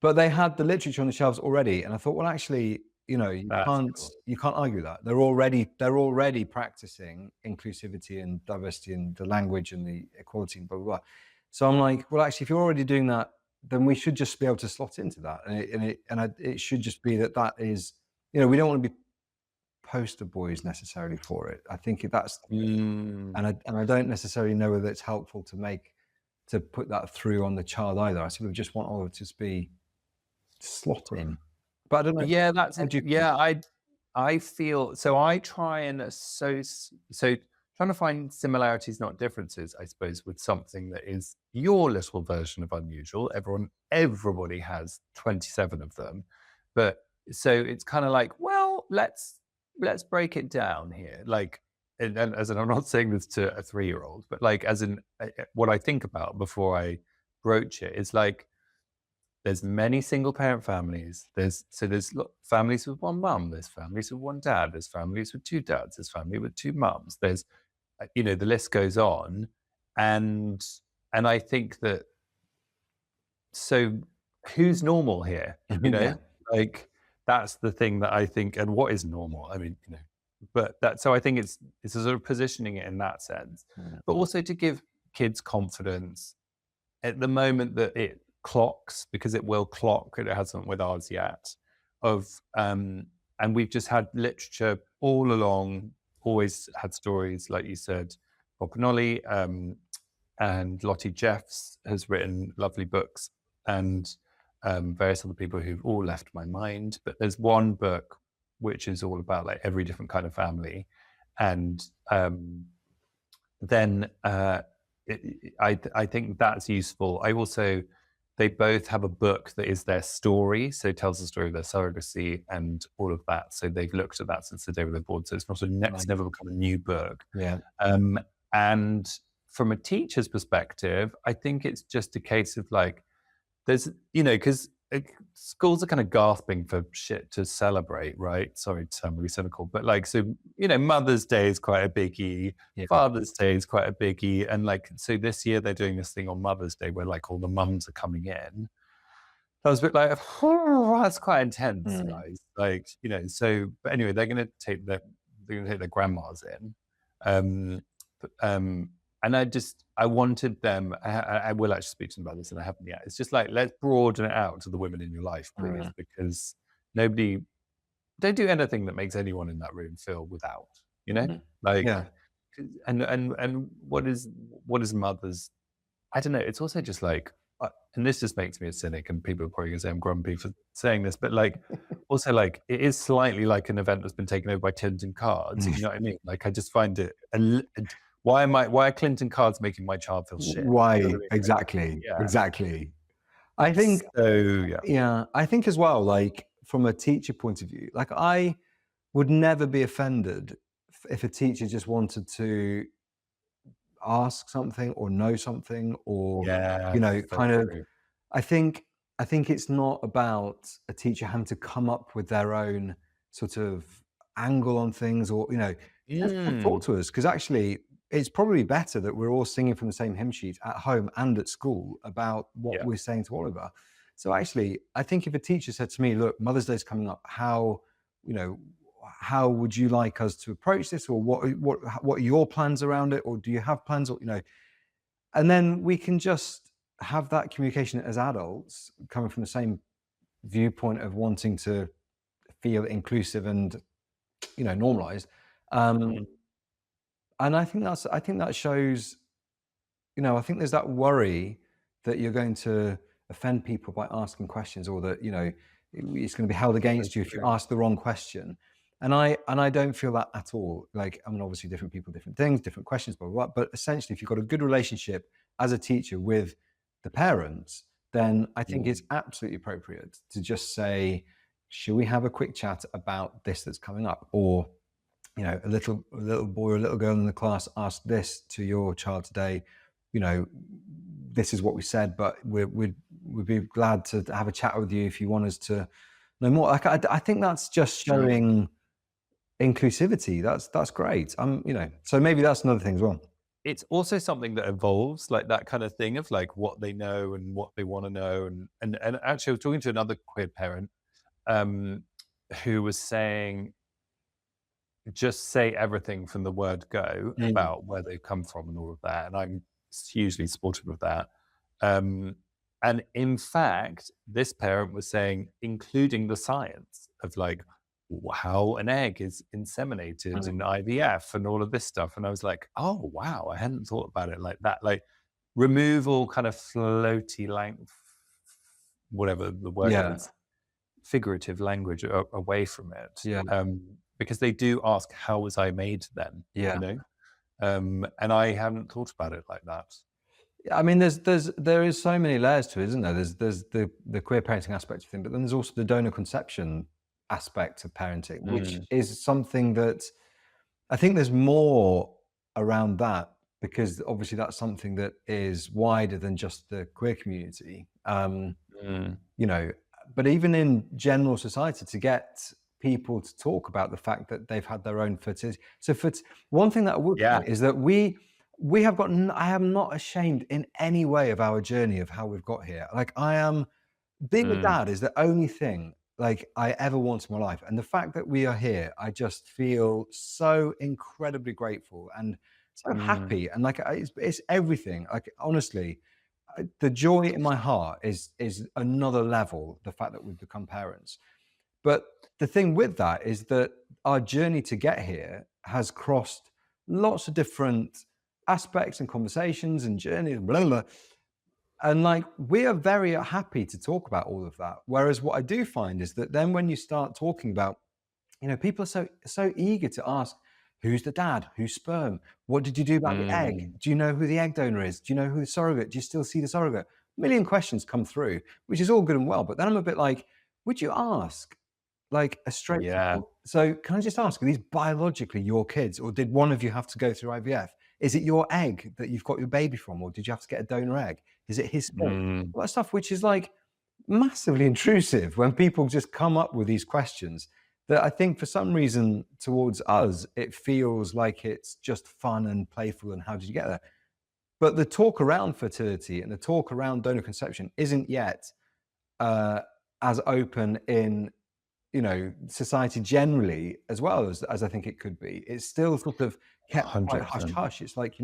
but they had the literature on the shelves already, and I thought, well, actually, you That's can't cool. you can't argue that they're already practicing inclusivity and diversity and the language and the equality and blah blah blah. So I'm like, well, actually, if you're already doing that, then we should just be able to slot into that, it should just be that is, we don't want to be poster boys necessarily for it. I think that's Mm. and I don't necessarily know whether it's helpful to put that through on the child either. I sort of just want Oliver to just be slot in. But I don't know. Yeah, that's How it. do you feel? Yeah, I feel so. I try and so trying to find similarities, not differences. I suppose with something that is your little version of unusual. Everybody has 27 of them, but so it's kind of like, well, let's break it down here. Like, and as in, I'm not saying this to a 3-year-old, but like, as in, what I think about before I broach it is like there's many single parent families. There's families with one mum. There's families with one dad. There's families with two dads. There's family with two mums. There's the list goes on, and I think that so who's normal here? You Yeah. know, like that's the thing that I think. And what is normal? I mean, but that so I think it's a sort of positioning it in that sense, Yeah. but also to give kids confidence at the moment that it clocks, because it will clock, it hasn't with ours yet, of and we've just had literature all along, always had stories, like you said, Bob and Ollie, and Lottie Jeffs has written lovely books, and various other people who've all left my mind. But there's one book which is all about like every different kind of family, and then I think that's useful. I also they both have a book that is their story, so it tells the story of their surrogacy and all of that. So they've looked at that since the day they were born. So it's Right. never become a new book. Yeah. Um, and from a teacher's perspective, I think it's just a case of like there's because schools are kind of gasping for shit to celebrate, right? Sorry to sound really cynical, but like, so Mother's Day is quite a biggie, Yeah. Father's Day is quite a biggie, and like, so this year they're doing this thing on Mother's Day where like all the mums are coming in. I was a bit like, oh, that's quite intense, Mm. guys. Like, so but anyway, they're gonna take their grandmas in. Um, And I wanted them, I will actually speak to them about this, and I haven't yet. It's just like, let's broaden it out to the women in your life, please, Mm. because nobody, don't do anything that makes anyone in that room feel without, you know? Mhm. Like, Yeah. and what is mothers, I don't know, it's also just like, and this just makes me a cynic, and people are probably gonna say I'm grumpy for saying this, but like, also like, it is slightly like an event that's been taken over by Clinton cards. You know what I mean? Like, I just find it why are Clinton cards making my child feel shit? You know what Why? I mean? Like, Exactly. yeah. Exactly. I think, So yeah. yeah, I think as well, like from a teacher point of view, like I would never be offended if a teacher just wanted to ask something or know something or, Yeah, so kind of, true. I think I think it's not about a teacher having to come up with their own sort of angle on things or, just talk Mm, to us because actually it's probably better that we're all singing from the same hymn sheet at home and at school about what yeah. we're saying to Oliver. So actually, I think if a teacher said to me, "Look, Mother's Day's coming up. You know, how would you like us to approach this, or what are your plans around it, or do you have plans, or and then we can just have that communication as adults coming from the same viewpoint of wanting to feel inclusive and normalized. um, Mm, and I think that shows, I think there's that worry that you're going to offend people by asking questions, or that it's going to be held so against you if you true. ask the wrong question. And I don't feel that at all. Like, I mean, obviously different people, different things, different questions, blah blah blah. But essentially, if you've got a good relationship as a teacher with the parents, then I think Mm, it's absolutely appropriate to just say, should we have a quick chat about this that's coming up? Or a little boy or a little girl in the class asked this to your child today. you know this is what we said, but we'd be glad to have a chat with you if you want us to know more. Like, I think that's just mm. showing inclusivity. That's great. So maybe that's another thing as well. It's also something that evolves, like that kind of thing of like what they know and what they wanna know, and actually I was talking to another queer parent, um, who was saying, just say everything from the word go Mm. about where they've come from and all of that, and I'm hugely supportive of that. Um, and in fact, this parent was saying, including the science of like how an egg is inseminated Mm. in IVF and all of this stuff. And I was like, oh wow, I hadn't thought about it like that. Like, remove all kind of floaty whatever the word Yeah, is, figurative language away from it, yeah, because they do ask, "How was I made then?" yeah. You know, and I hadn't thought about it like that. I mean, there is so many layers to it, isn't there? There's the queer parenting aspect of thing, but then there's also the donor conception aspect of parenting, which Mm, is something that I think there's more around that, because obviously that's something that is wider than just the queer community. mm, You know, but even in general society, to get people to talk about the fact that they've had their own fertility. So, one thing that I would yeah, say is that we have got. I am not ashamed in any way of our journey of how we've got here. Like, I am, being a mm, dad is the only thing like I ever want in my life, and the fact that we are here, I just feel so incredibly grateful and so mm, happy, and like it's everything. Like, honestly, the joy in my heart is another level. The fact that we've become parents, but the thing with that is that our journey to get here has crossed lots of different aspects and conversations and journeys, blah, blah, blah. And like, we are very happy to talk about all of that. Whereas what I do find is that then when you start talking about, people are so eager to ask, who's the dad? Who's sperm? What did you do about the egg? mm, Do you know who the egg donor is? Do you know who the surrogate? Do you still see the surrogate? A million questions come through, which is all good and well. But then I'm a bit like, would you ask like a yeah, straightforward, so can I just ask, are these biologically your kids, or did one of you have to go through IVF? Is it your egg that you've got your baby from, or did you have to get a donor egg? Is it his sperm? mm, All that stuff, which is like massively intrusive when people just come up with these questions that I think for some reason towards us, it feels like it's just fun and playful and how did you get there? But the talk around fertility and the talk around donor conception isn't yet uh, as open in society generally, as well as I think it could be. It's still sort of kept quite hush 100%. hush. It's like,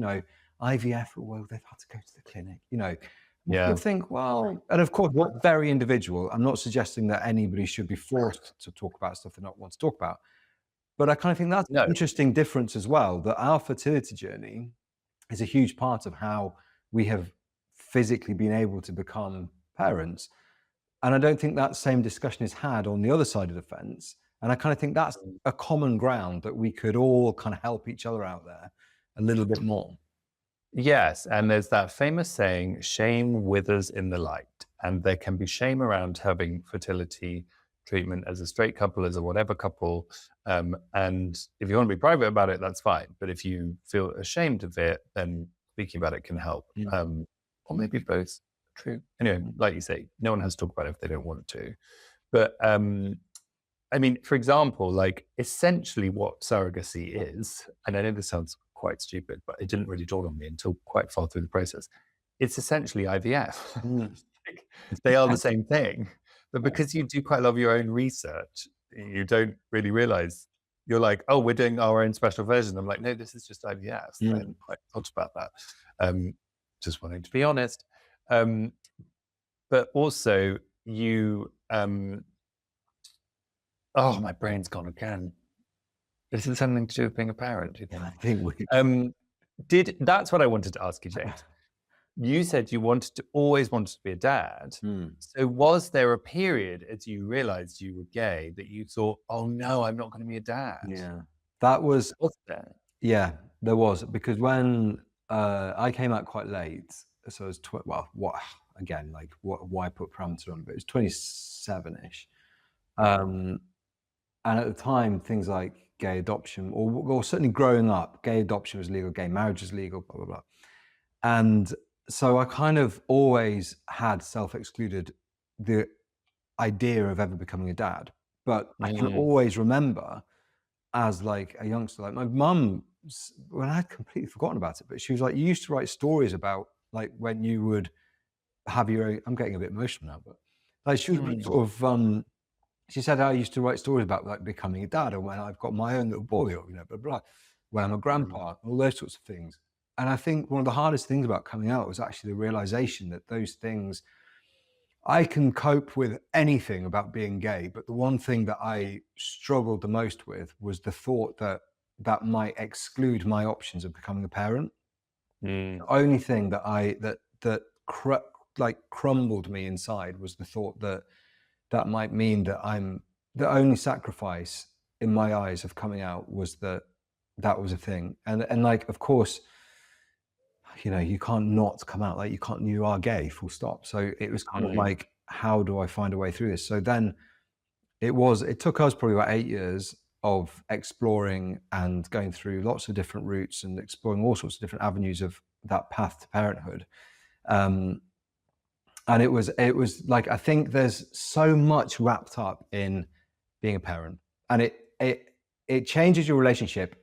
IVF, well, they've had to go to the clinic, you know. I Yeah. think, well, and of course, what very individual. I'm not suggesting that anybody should be forced to talk about stuff they don't want to talk about. But I kind of think that's an No. interesting difference as well, that our fertility journey is a huge part of how we have physically been able to become parents. And I don't think that same discussion is had on the other side of the fence. And I kind of think that's a common ground that we could all kind of help each other out there a little bit more. Yes, and there's that famous saying, shame withers in the light. And there can be shame around having fertility treatment as a straight couple, as a whatever couple. And if you want to be private about it, that's fine. But if you feel ashamed of it, then speaking about it can help. Mm. Or maybe both. True. Anyway, Mm. like you say, no one has to talk about it if they don't want to. But I mean, for example, like essentially what surrogacy is, and I know this sounds quite stupid, but it didn't really dawn on me until quite far through the process. It's essentially IVF. Mm. Like, they are the same thing, but because you do quite a lot of your own research, you don't really realize. You're like, oh, we're doing our own special version. I'm like, no, this is just IVF. I Mm. hadn't quite thought about that. Just wanting to be honest. But also you oh, my brain's gone again. Is it something to do with being a parent, do you think? I think we. That's what I wanted to ask you, James. You said you always wanted to be a dad. Mm. So was there a period as you realized you were gay that you thought, oh no, I'm not going to be a dad? Yeah, that was. Was there? Yeah, there was, because when I came out quite late, so I was well, what again? Like, why put parameters on? But it was 27ish, and at the time, things like gay adoption, or certainly growing up, gay adoption was legal, gay marriage was legal, blah blah blah, and so I kind of always had self-excluded the idea of ever becoming a dad. But I can always remember, as like a youngster, like my mum, when I had completely forgotten about it, but she was like, you used to write stories about like when you would have your own. I'm getting a bit emotional now, but like she was sort of, she said I used to write stories about like becoming a dad, or when I've got my own little boy, or blah blah blah, when I'm a grandpa, all those sorts of things. And I think one of the hardest things about coming out was actually the realization that those things, I can cope with anything about being gay, but the one thing that I struggled the most with was the thought that that might exclude my options of becoming a parent. Mm. The only thing that like crumbled me inside was the thought that that might mean that I'm the only sacrifice in my eyes of coming out was that that was a thing. And like, of course, you know, you can't not come out, like you are gay, full stop. So it was kind of like, how do I find a way through this? So then it took us probably about 8 years of exploring and going through lots of different routes and exploring all sorts of different avenues of that path to parenthood. And it was like, I think there's so much wrapped up in being a parent, and it changes your relationship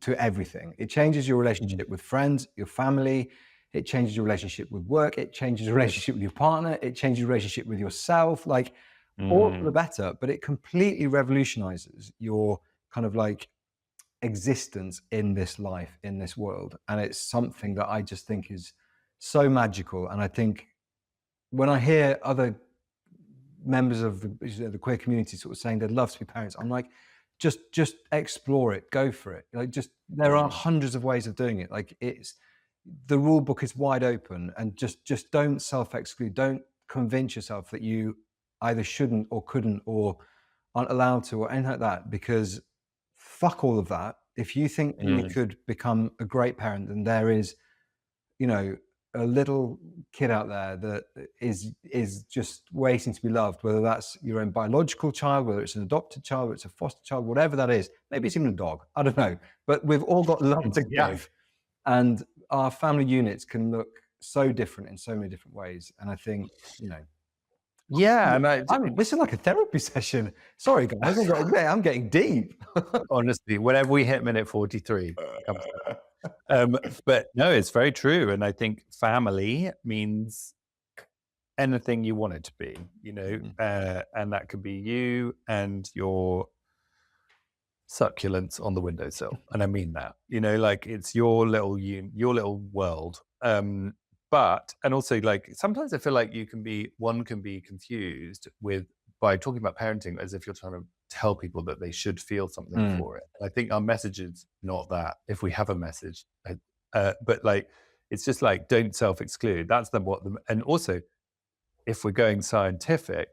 to everything. It changes your relationship with friends, your family. It changes your relationship with work. It changes your relationship with your partner. It changes your relationship with yourself, like all for the better, but it completely revolutionizes your kind of like existence in this life, in this world. And it's something that I just think is so magical. And I think when I hear other members of the queer community sort of saying they'd love to be parents, I'm like, just explore it, go for it. Like, just, there are hundreds of ways of doing it. Like, it's, the rule book is wide open, and just don't self-exclude. Don't convince yourself that you either shouldn't or couldn't or aren't allowed to or anything like that, because fuck all of that. If you think you could become a great parent, then there is, you know, a little kid out there that is just waiting to be loved, whether that's your own biological child, whether it's an adopted child, whether it's a foster child, whatever that is. Maybe it's even a dog, I don't know, but we've all got love to give. And our family units can look so different in so many different ways. And I think, you know, and this is like a therapy session. Sorry guys, I'm getting deep. honestly, whenever we hit minute 43, it comes but no, it's very true. And I think family means anything you want it to be, you know, and that could be you and your succulents on the windowsill, and I mean that. You know, like it's your little your little world. But and also like sometimes I feel like one can be confused with by talking about parenting as if you're trying to tell people that they should feel something Mm. for it. I think our message is not that. If we have a message, but like it's just like don't self-exclude. That's and also if we're going scientific,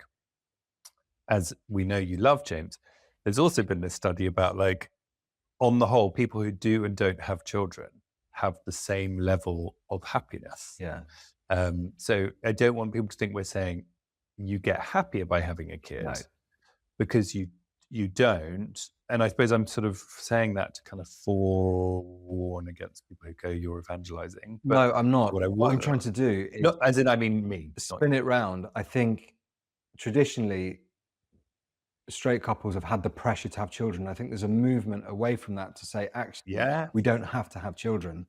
as we know you love, James, there's also been this study about like, on the whole, people who do and don't have children have the same level of happiness. Yeah. So I don't want people to think we're saying you get happier by having a kid No. because you don't. And I suppose I'm sort of saying that to kind of forewarn against people who go, you're evangelizing. But No, I'm not. what I What I'm want, trying to do is not as in I mean me, not spin it round. I think traditionally straight couples have had the pressure to have children. I think there's a movement away from that to say, actually, yeah, we don't have to have children.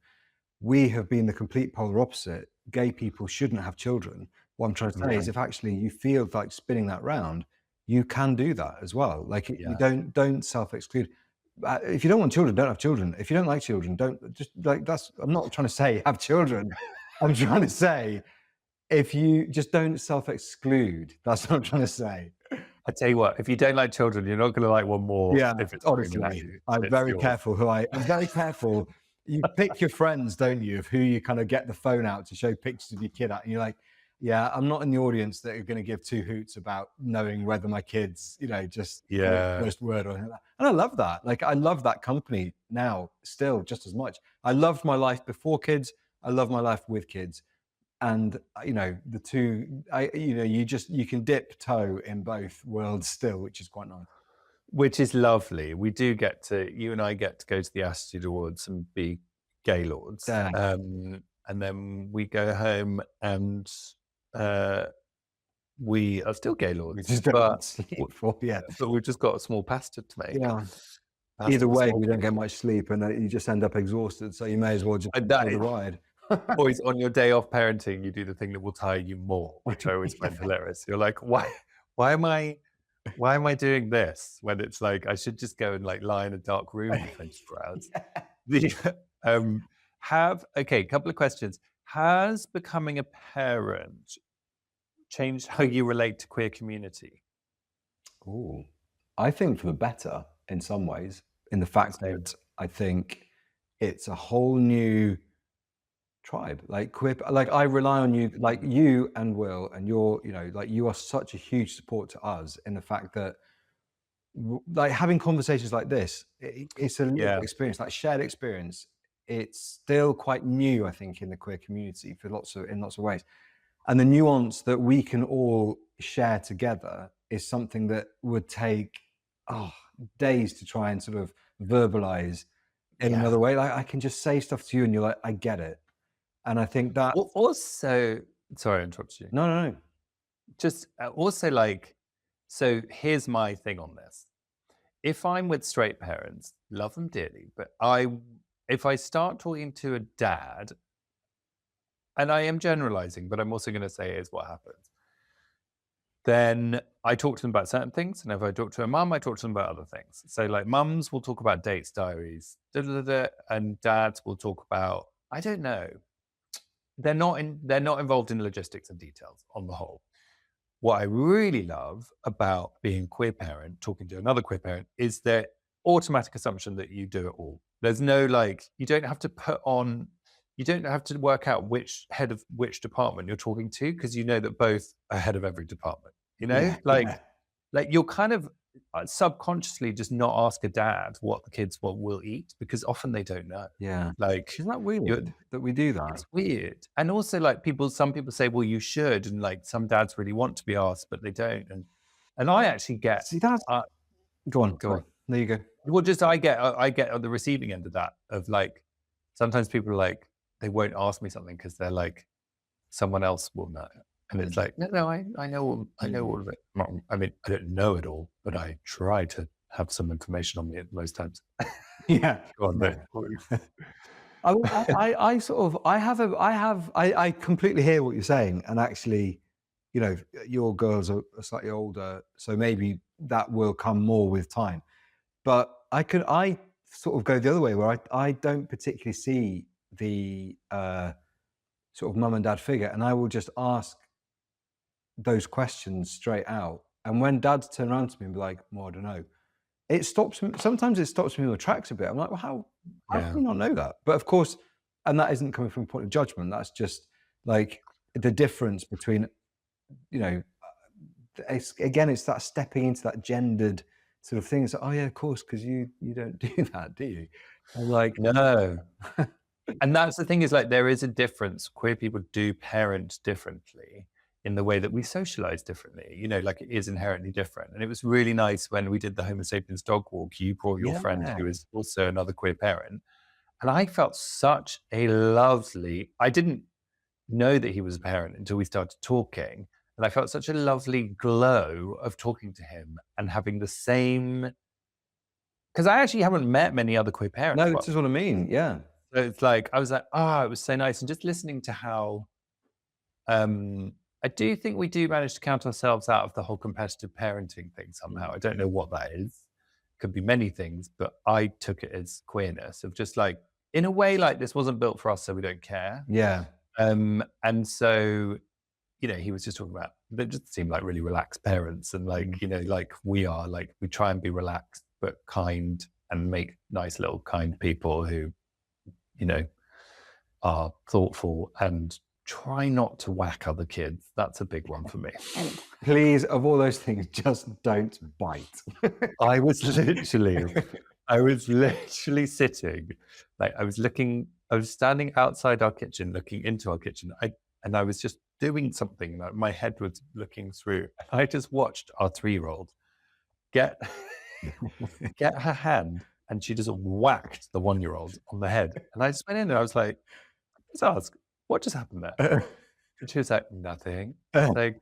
We have been the complete polar opposite. Gay people shouldn't have children. What I'm trying to say is, right, if actually you feel like spinning that round, you can do that as well. Like you yeah. don't self-exclude. If you don't want children, don't have children. If you don't like children, don't just like that's. I'm not trying to say have children. I'm trying to say if you just don't self-exclude. That's what I'm trying to say. I tell you what, if you don't like children, you're not going to like one more Yeah, if it's screaming at honestly, you. I'm It's very yours. careful I'm very careful. You pick your friends, don't you, of who you kind of get the phone out to show pictures of your kid at, and you're like, yeah, I'm not in the audience that are going to give two hoots about knowing whether my kids, just Yeah. first word or anything like that. And I love that. Like, I love that company now still just as much. I loved my life before kids. I love my life with kids. And the two, you can dip toe in both worlds still, which is quite nice. Which is lovely. You and I get to go to the Attitude Awards and be gaylords. Yeah. And then we go home and we are still We gaylords, just don't sleep for, yeah. but we've just got a small pasta to make. Yeah. Pasta Either with way, small we don't get much sleep, and you just end up exhausted. So you may as well just and enjoy the ride. always on your day off parenting, you do the thing that will tire you more, which I always find hilarious. You're like, why am I doing this when it's like I should just go and like lie in a dark room for 24 hours? The couple of questions. Has becoming a parent changed how you relate to queer community? Ooh. I think for the better in some ways, in the fact Same. that I think it's a whole new tribe. Like queer, like I rely on you, like you and Will, and like you are such a huge support to us in the fact that like having conversations like this, it's a lived experience, like shared experience. It's still quite new, I think, in the queer community in lots of ways. And the nuance that we can all share together is something that would take days to try and sort of verbalize in another way. Like I can just say stuff to you and you're like, I get it. And I think that Also, sorry, I interrupted you. no. Just also like, so here's my thing on this. If I'm with straight parents, love them dearly, but if I start talking to a dad, and I am generalizing, but I'm also going to say here's what happens. Then I talk to them about certain things, and if I talk to a mum, I talk to them about other things. So like mums will talk about dates, diaries, and dads will talk about, I don't know. They're not involved in logistics and details on the whole. What I really love about being a queer parent, talking to another queer parent, is the automatic assumption that you do it all. There's no like, you don't have to work out which head of which department you're talking to because you know that both are head of every department. Like you'll kind of subconsciously just not ask a dad what the kids will eat because often they don't know. Yeah. Like, Isn't that weird that we do that? it's weird. And also like some people say, well, you should. And like some dads really want to be asked, but they don't. And I actually get, See, that's go on. on. There you go. well, just I get on the receiving end of that of like, sometimes people are like, they won't ask me something because they're like, someone else will know. And it's like, no, I know all of it. I mean, I don't know it all, but I try to have some information on me at most times. Yeah. Go on, then. I completely hear what you're saying, and actually, your girls are slightly older, so maybe that will come more with time. But I sort of go the other way where I don't particularly see the sort of mum and dad figure, and I will just ask those questions straight out. And when dads turn around to me and be like, "Well, I don't know," it stops me. Sometimes it stops me in my tracks a bit. I'm like, "Well, how Yeah. can you not know that?" But of course, and that isn't coming from a point of judgment. That's just like the difference between, you know, it's that stepping into that gendered sort of thing. It's like, oh yeah, of course, because you don't do that, do you? I'm like, No. And that's the thing is like there is a difference. Queer people do parent differently in the way that we socialize differently. You know, like it is inherently different. And it was really nice when we did the Homo sapiens dog walk. You brought your friend yeah, who is also another queer parent. And I felt such a lovely, I didn't know that he was a parent until we started talking. And I felt such a lovely glow of talking to him and having the same, because I actually haven't met many other queer parents. no, this Well, is what I mean. Yeah, so it's like, I was like, oh, it was so nice. And just listening to how, I do think we do manage to count ourselves out of the whole competitive parenting thing somehow. I don't know what that is. Could be many things, but I took it as queerness of just like, in a way, like this wasn't built for us, so we don't care. yeah, And so, you know, he was just talking about, they just seem like really relaxed parents and like, you know, like we are, like we try and be relaxed, but kind and make nice little kind people who, you know, are thoughtful and try not to whack other kids. That's a big one for me. please, of all those things, just don't bite. I was literally sitting, like I was standing outside our kitchen, looking into our kitchen. And I was just doing something, like my head was looking through. I just watched our 3-year-old get get her hand and she just whacked the 1-year-old on the head. And I just went in and I was like, let's ask, what just happened there? And she was like, nothing. I was like,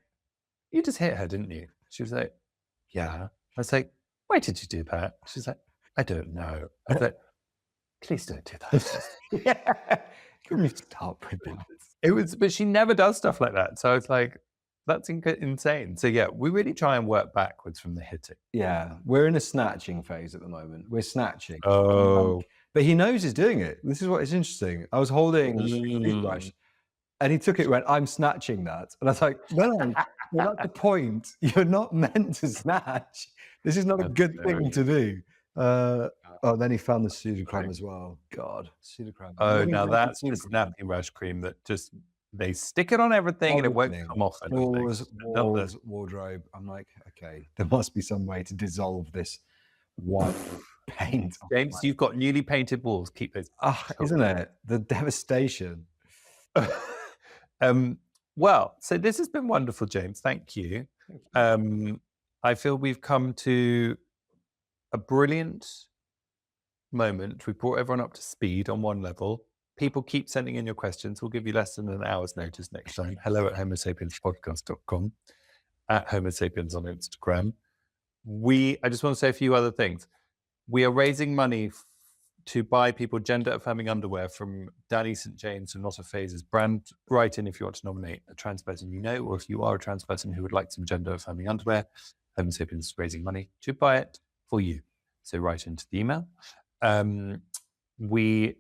you just hit her, didn't you? She was like, yeah. I was like, why did you do that? She's like, I don't know. I was like, please don't do that. Yeah. Can we stop with that? It was, but she never does stuff like that. So I was like, that's insane. So yeah, we really try and work backwards from the hitting. Yeah, we're in a snatching phase at the moment. We're snatching. Oh, But he knows he's doing it. This is what is interesting. I was holding a toothbrush and he took it and went, I'm snatching that. And I was like, no, you're not the point. You're not meant to snatch. This is not a good thing to do. Then he found the pseudocreme as well. God, pseudocreme. oh, now that's the snappy rush cream that just, they stick it on everything and it won't come off. I don't think. Floors, walls, wardrobe. I'm like, okay, there must be some way to dissolve this white paint. James, you've got newly painted walls. Keep those. Isn't it? The devastation. Well, so this has been wonderful, James. Thank you. I feel we've come to a brilliant moment. We brought everyone up to speed on one level. People keep sending in your questions. We'll give you less than an hour's notice next time. Hello at homosapienspodcast.com, at Homo Sapiens on Instagram. I just want to say a few other things. We are raising money to buy people gender-affirming underwear from Danny St. James and Not a Phase's brand. Write in if you want to nominate a trans person you know, or if you are a trans person who would like some gender-affirming underwear. Homo Sapiens is raising money to buy it for you. So write into the email. We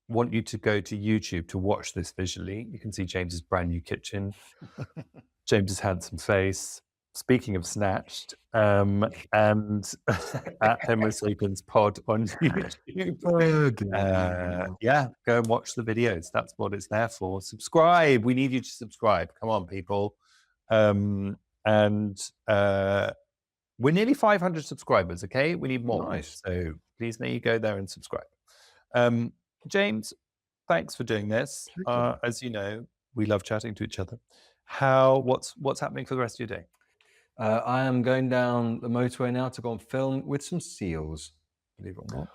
want you to go to YouTube to watch this visually. You can see James's brand new kitchen, James's handsome face. Speaking of snatched, and at Homo Sapiens Pod on YouTube. Yeah, go and watch the videos. That's what it's there for. Subscribe. We need you to subscribe. Come on, people. We're nearly 500 subscribers, okay? We need more. Nice. So please may you go there and subscribe. James, thanks for doing this. As you know, we love chatting to each other. What's happening for the rest of your day? I am going down the motorway now to go and film with some seals, believe it or not.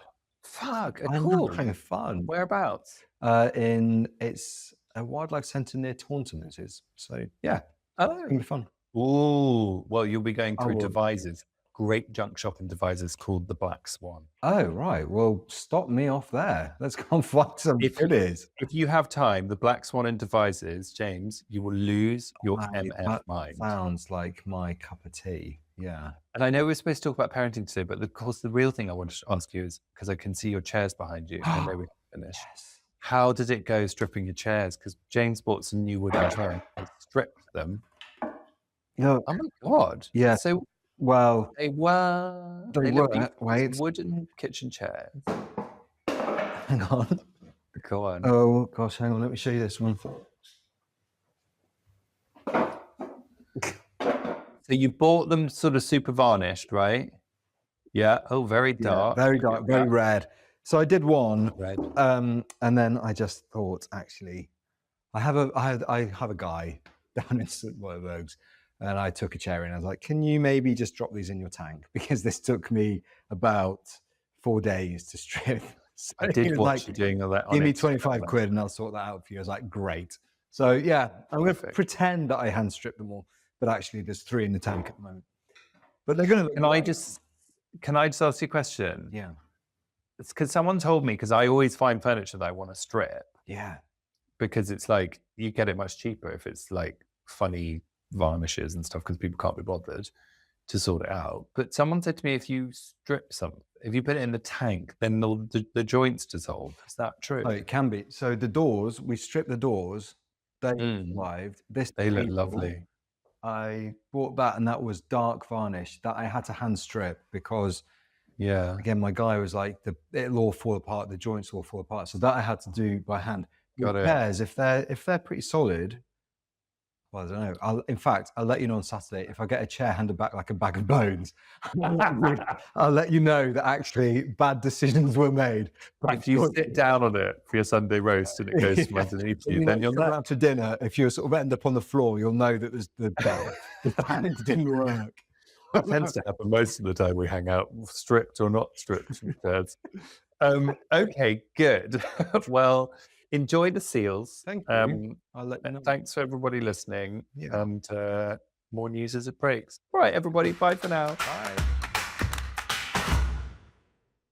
Fuck, I cool. know, having fun. Whereabouts? It's a wildlife centre near Taunton, it is. So yeah, it's going to be fun. Ooh, well, you'll be going through will. Devizes. Great junk shop in Devizes called the Black Swan. Oh, right. Well, stop me off there. Let's go and find some goodies. If you have time, the Black Swan in Devizes, James, you will lose your MF mind. Sounds like my cup of tea. Yeah. And I know we're supposed to talk about parenting today, but of course, the real thing I wanted to ask you is, because I can see your chairs behind you. I know we haven't finished. Yes. How did it go stripping your chairs? Because James bought some new wooden chairs. I stripped them. Look, Oh my God. yeah. So Well, they were, they they look were. beautiful. Wait, Wooden kitchen chairs. hang on. Go on. Oh gosh, hang on. Let me show you this one. So you bought them sort of super varnished, right? Yeah. Oh, very Yeah, dark. very Look at dark, very that. red. So I did one, Red. and then I just thought, actually, I have a guy down in St. Rogues, and I took a chair in. I was like, can you maybe just drop these in your tank? Because this took me about 4 days to strip. So I he did was watch like, you doing all that on give me Instagram. 25 quid and I'll sort that out for you. I was like, great. So yeah, I'm going to Perfect. pretend that I hand stripped them all, but actually there's 3 in the tank at the moment. But they're going to look Can I great. just ask you a question? Yeah. It's because someone told me, because I always find furniture that I want to strip, Yeah. because it's like you get it much cheaper if it's like funny varnishes and stuff, because people can't be bothered to sort it out. But someone said to me, if you strip something, if you put it in the tank, then the joints dissolve. Is that true? Oh, it can be. So the doors, we stripped the doors. They Mm. arrived. This They look table, lovely. I bought that, and that was dark varnish that I had to hand strip because, Yeah. again, my guy was like, it'll all fall apart. The joints will fall apart. So that I had to do by hand. Got With it. chairs, if they're pretty solid, well, I don't know. In fact, I'll let you know on Saturday if I get a chair handed back like a bag of bones. I'll let you know that actually bad decisions were made. If you sit down on it for your Sunday roast and it goes from underneath you, then you'll come know. out to dinner. If you sort of end up on the floor, you'll know that the planning didn't work. It tends to happen most of the time we hang out, stripped or not stripped chairs. Okay, good. Well, enjoy the seals. Thank you. I'll let you know. Thanks for everybody listening. Yeah. And more news as it breaks. All right, everybody. Bye for now. Bye.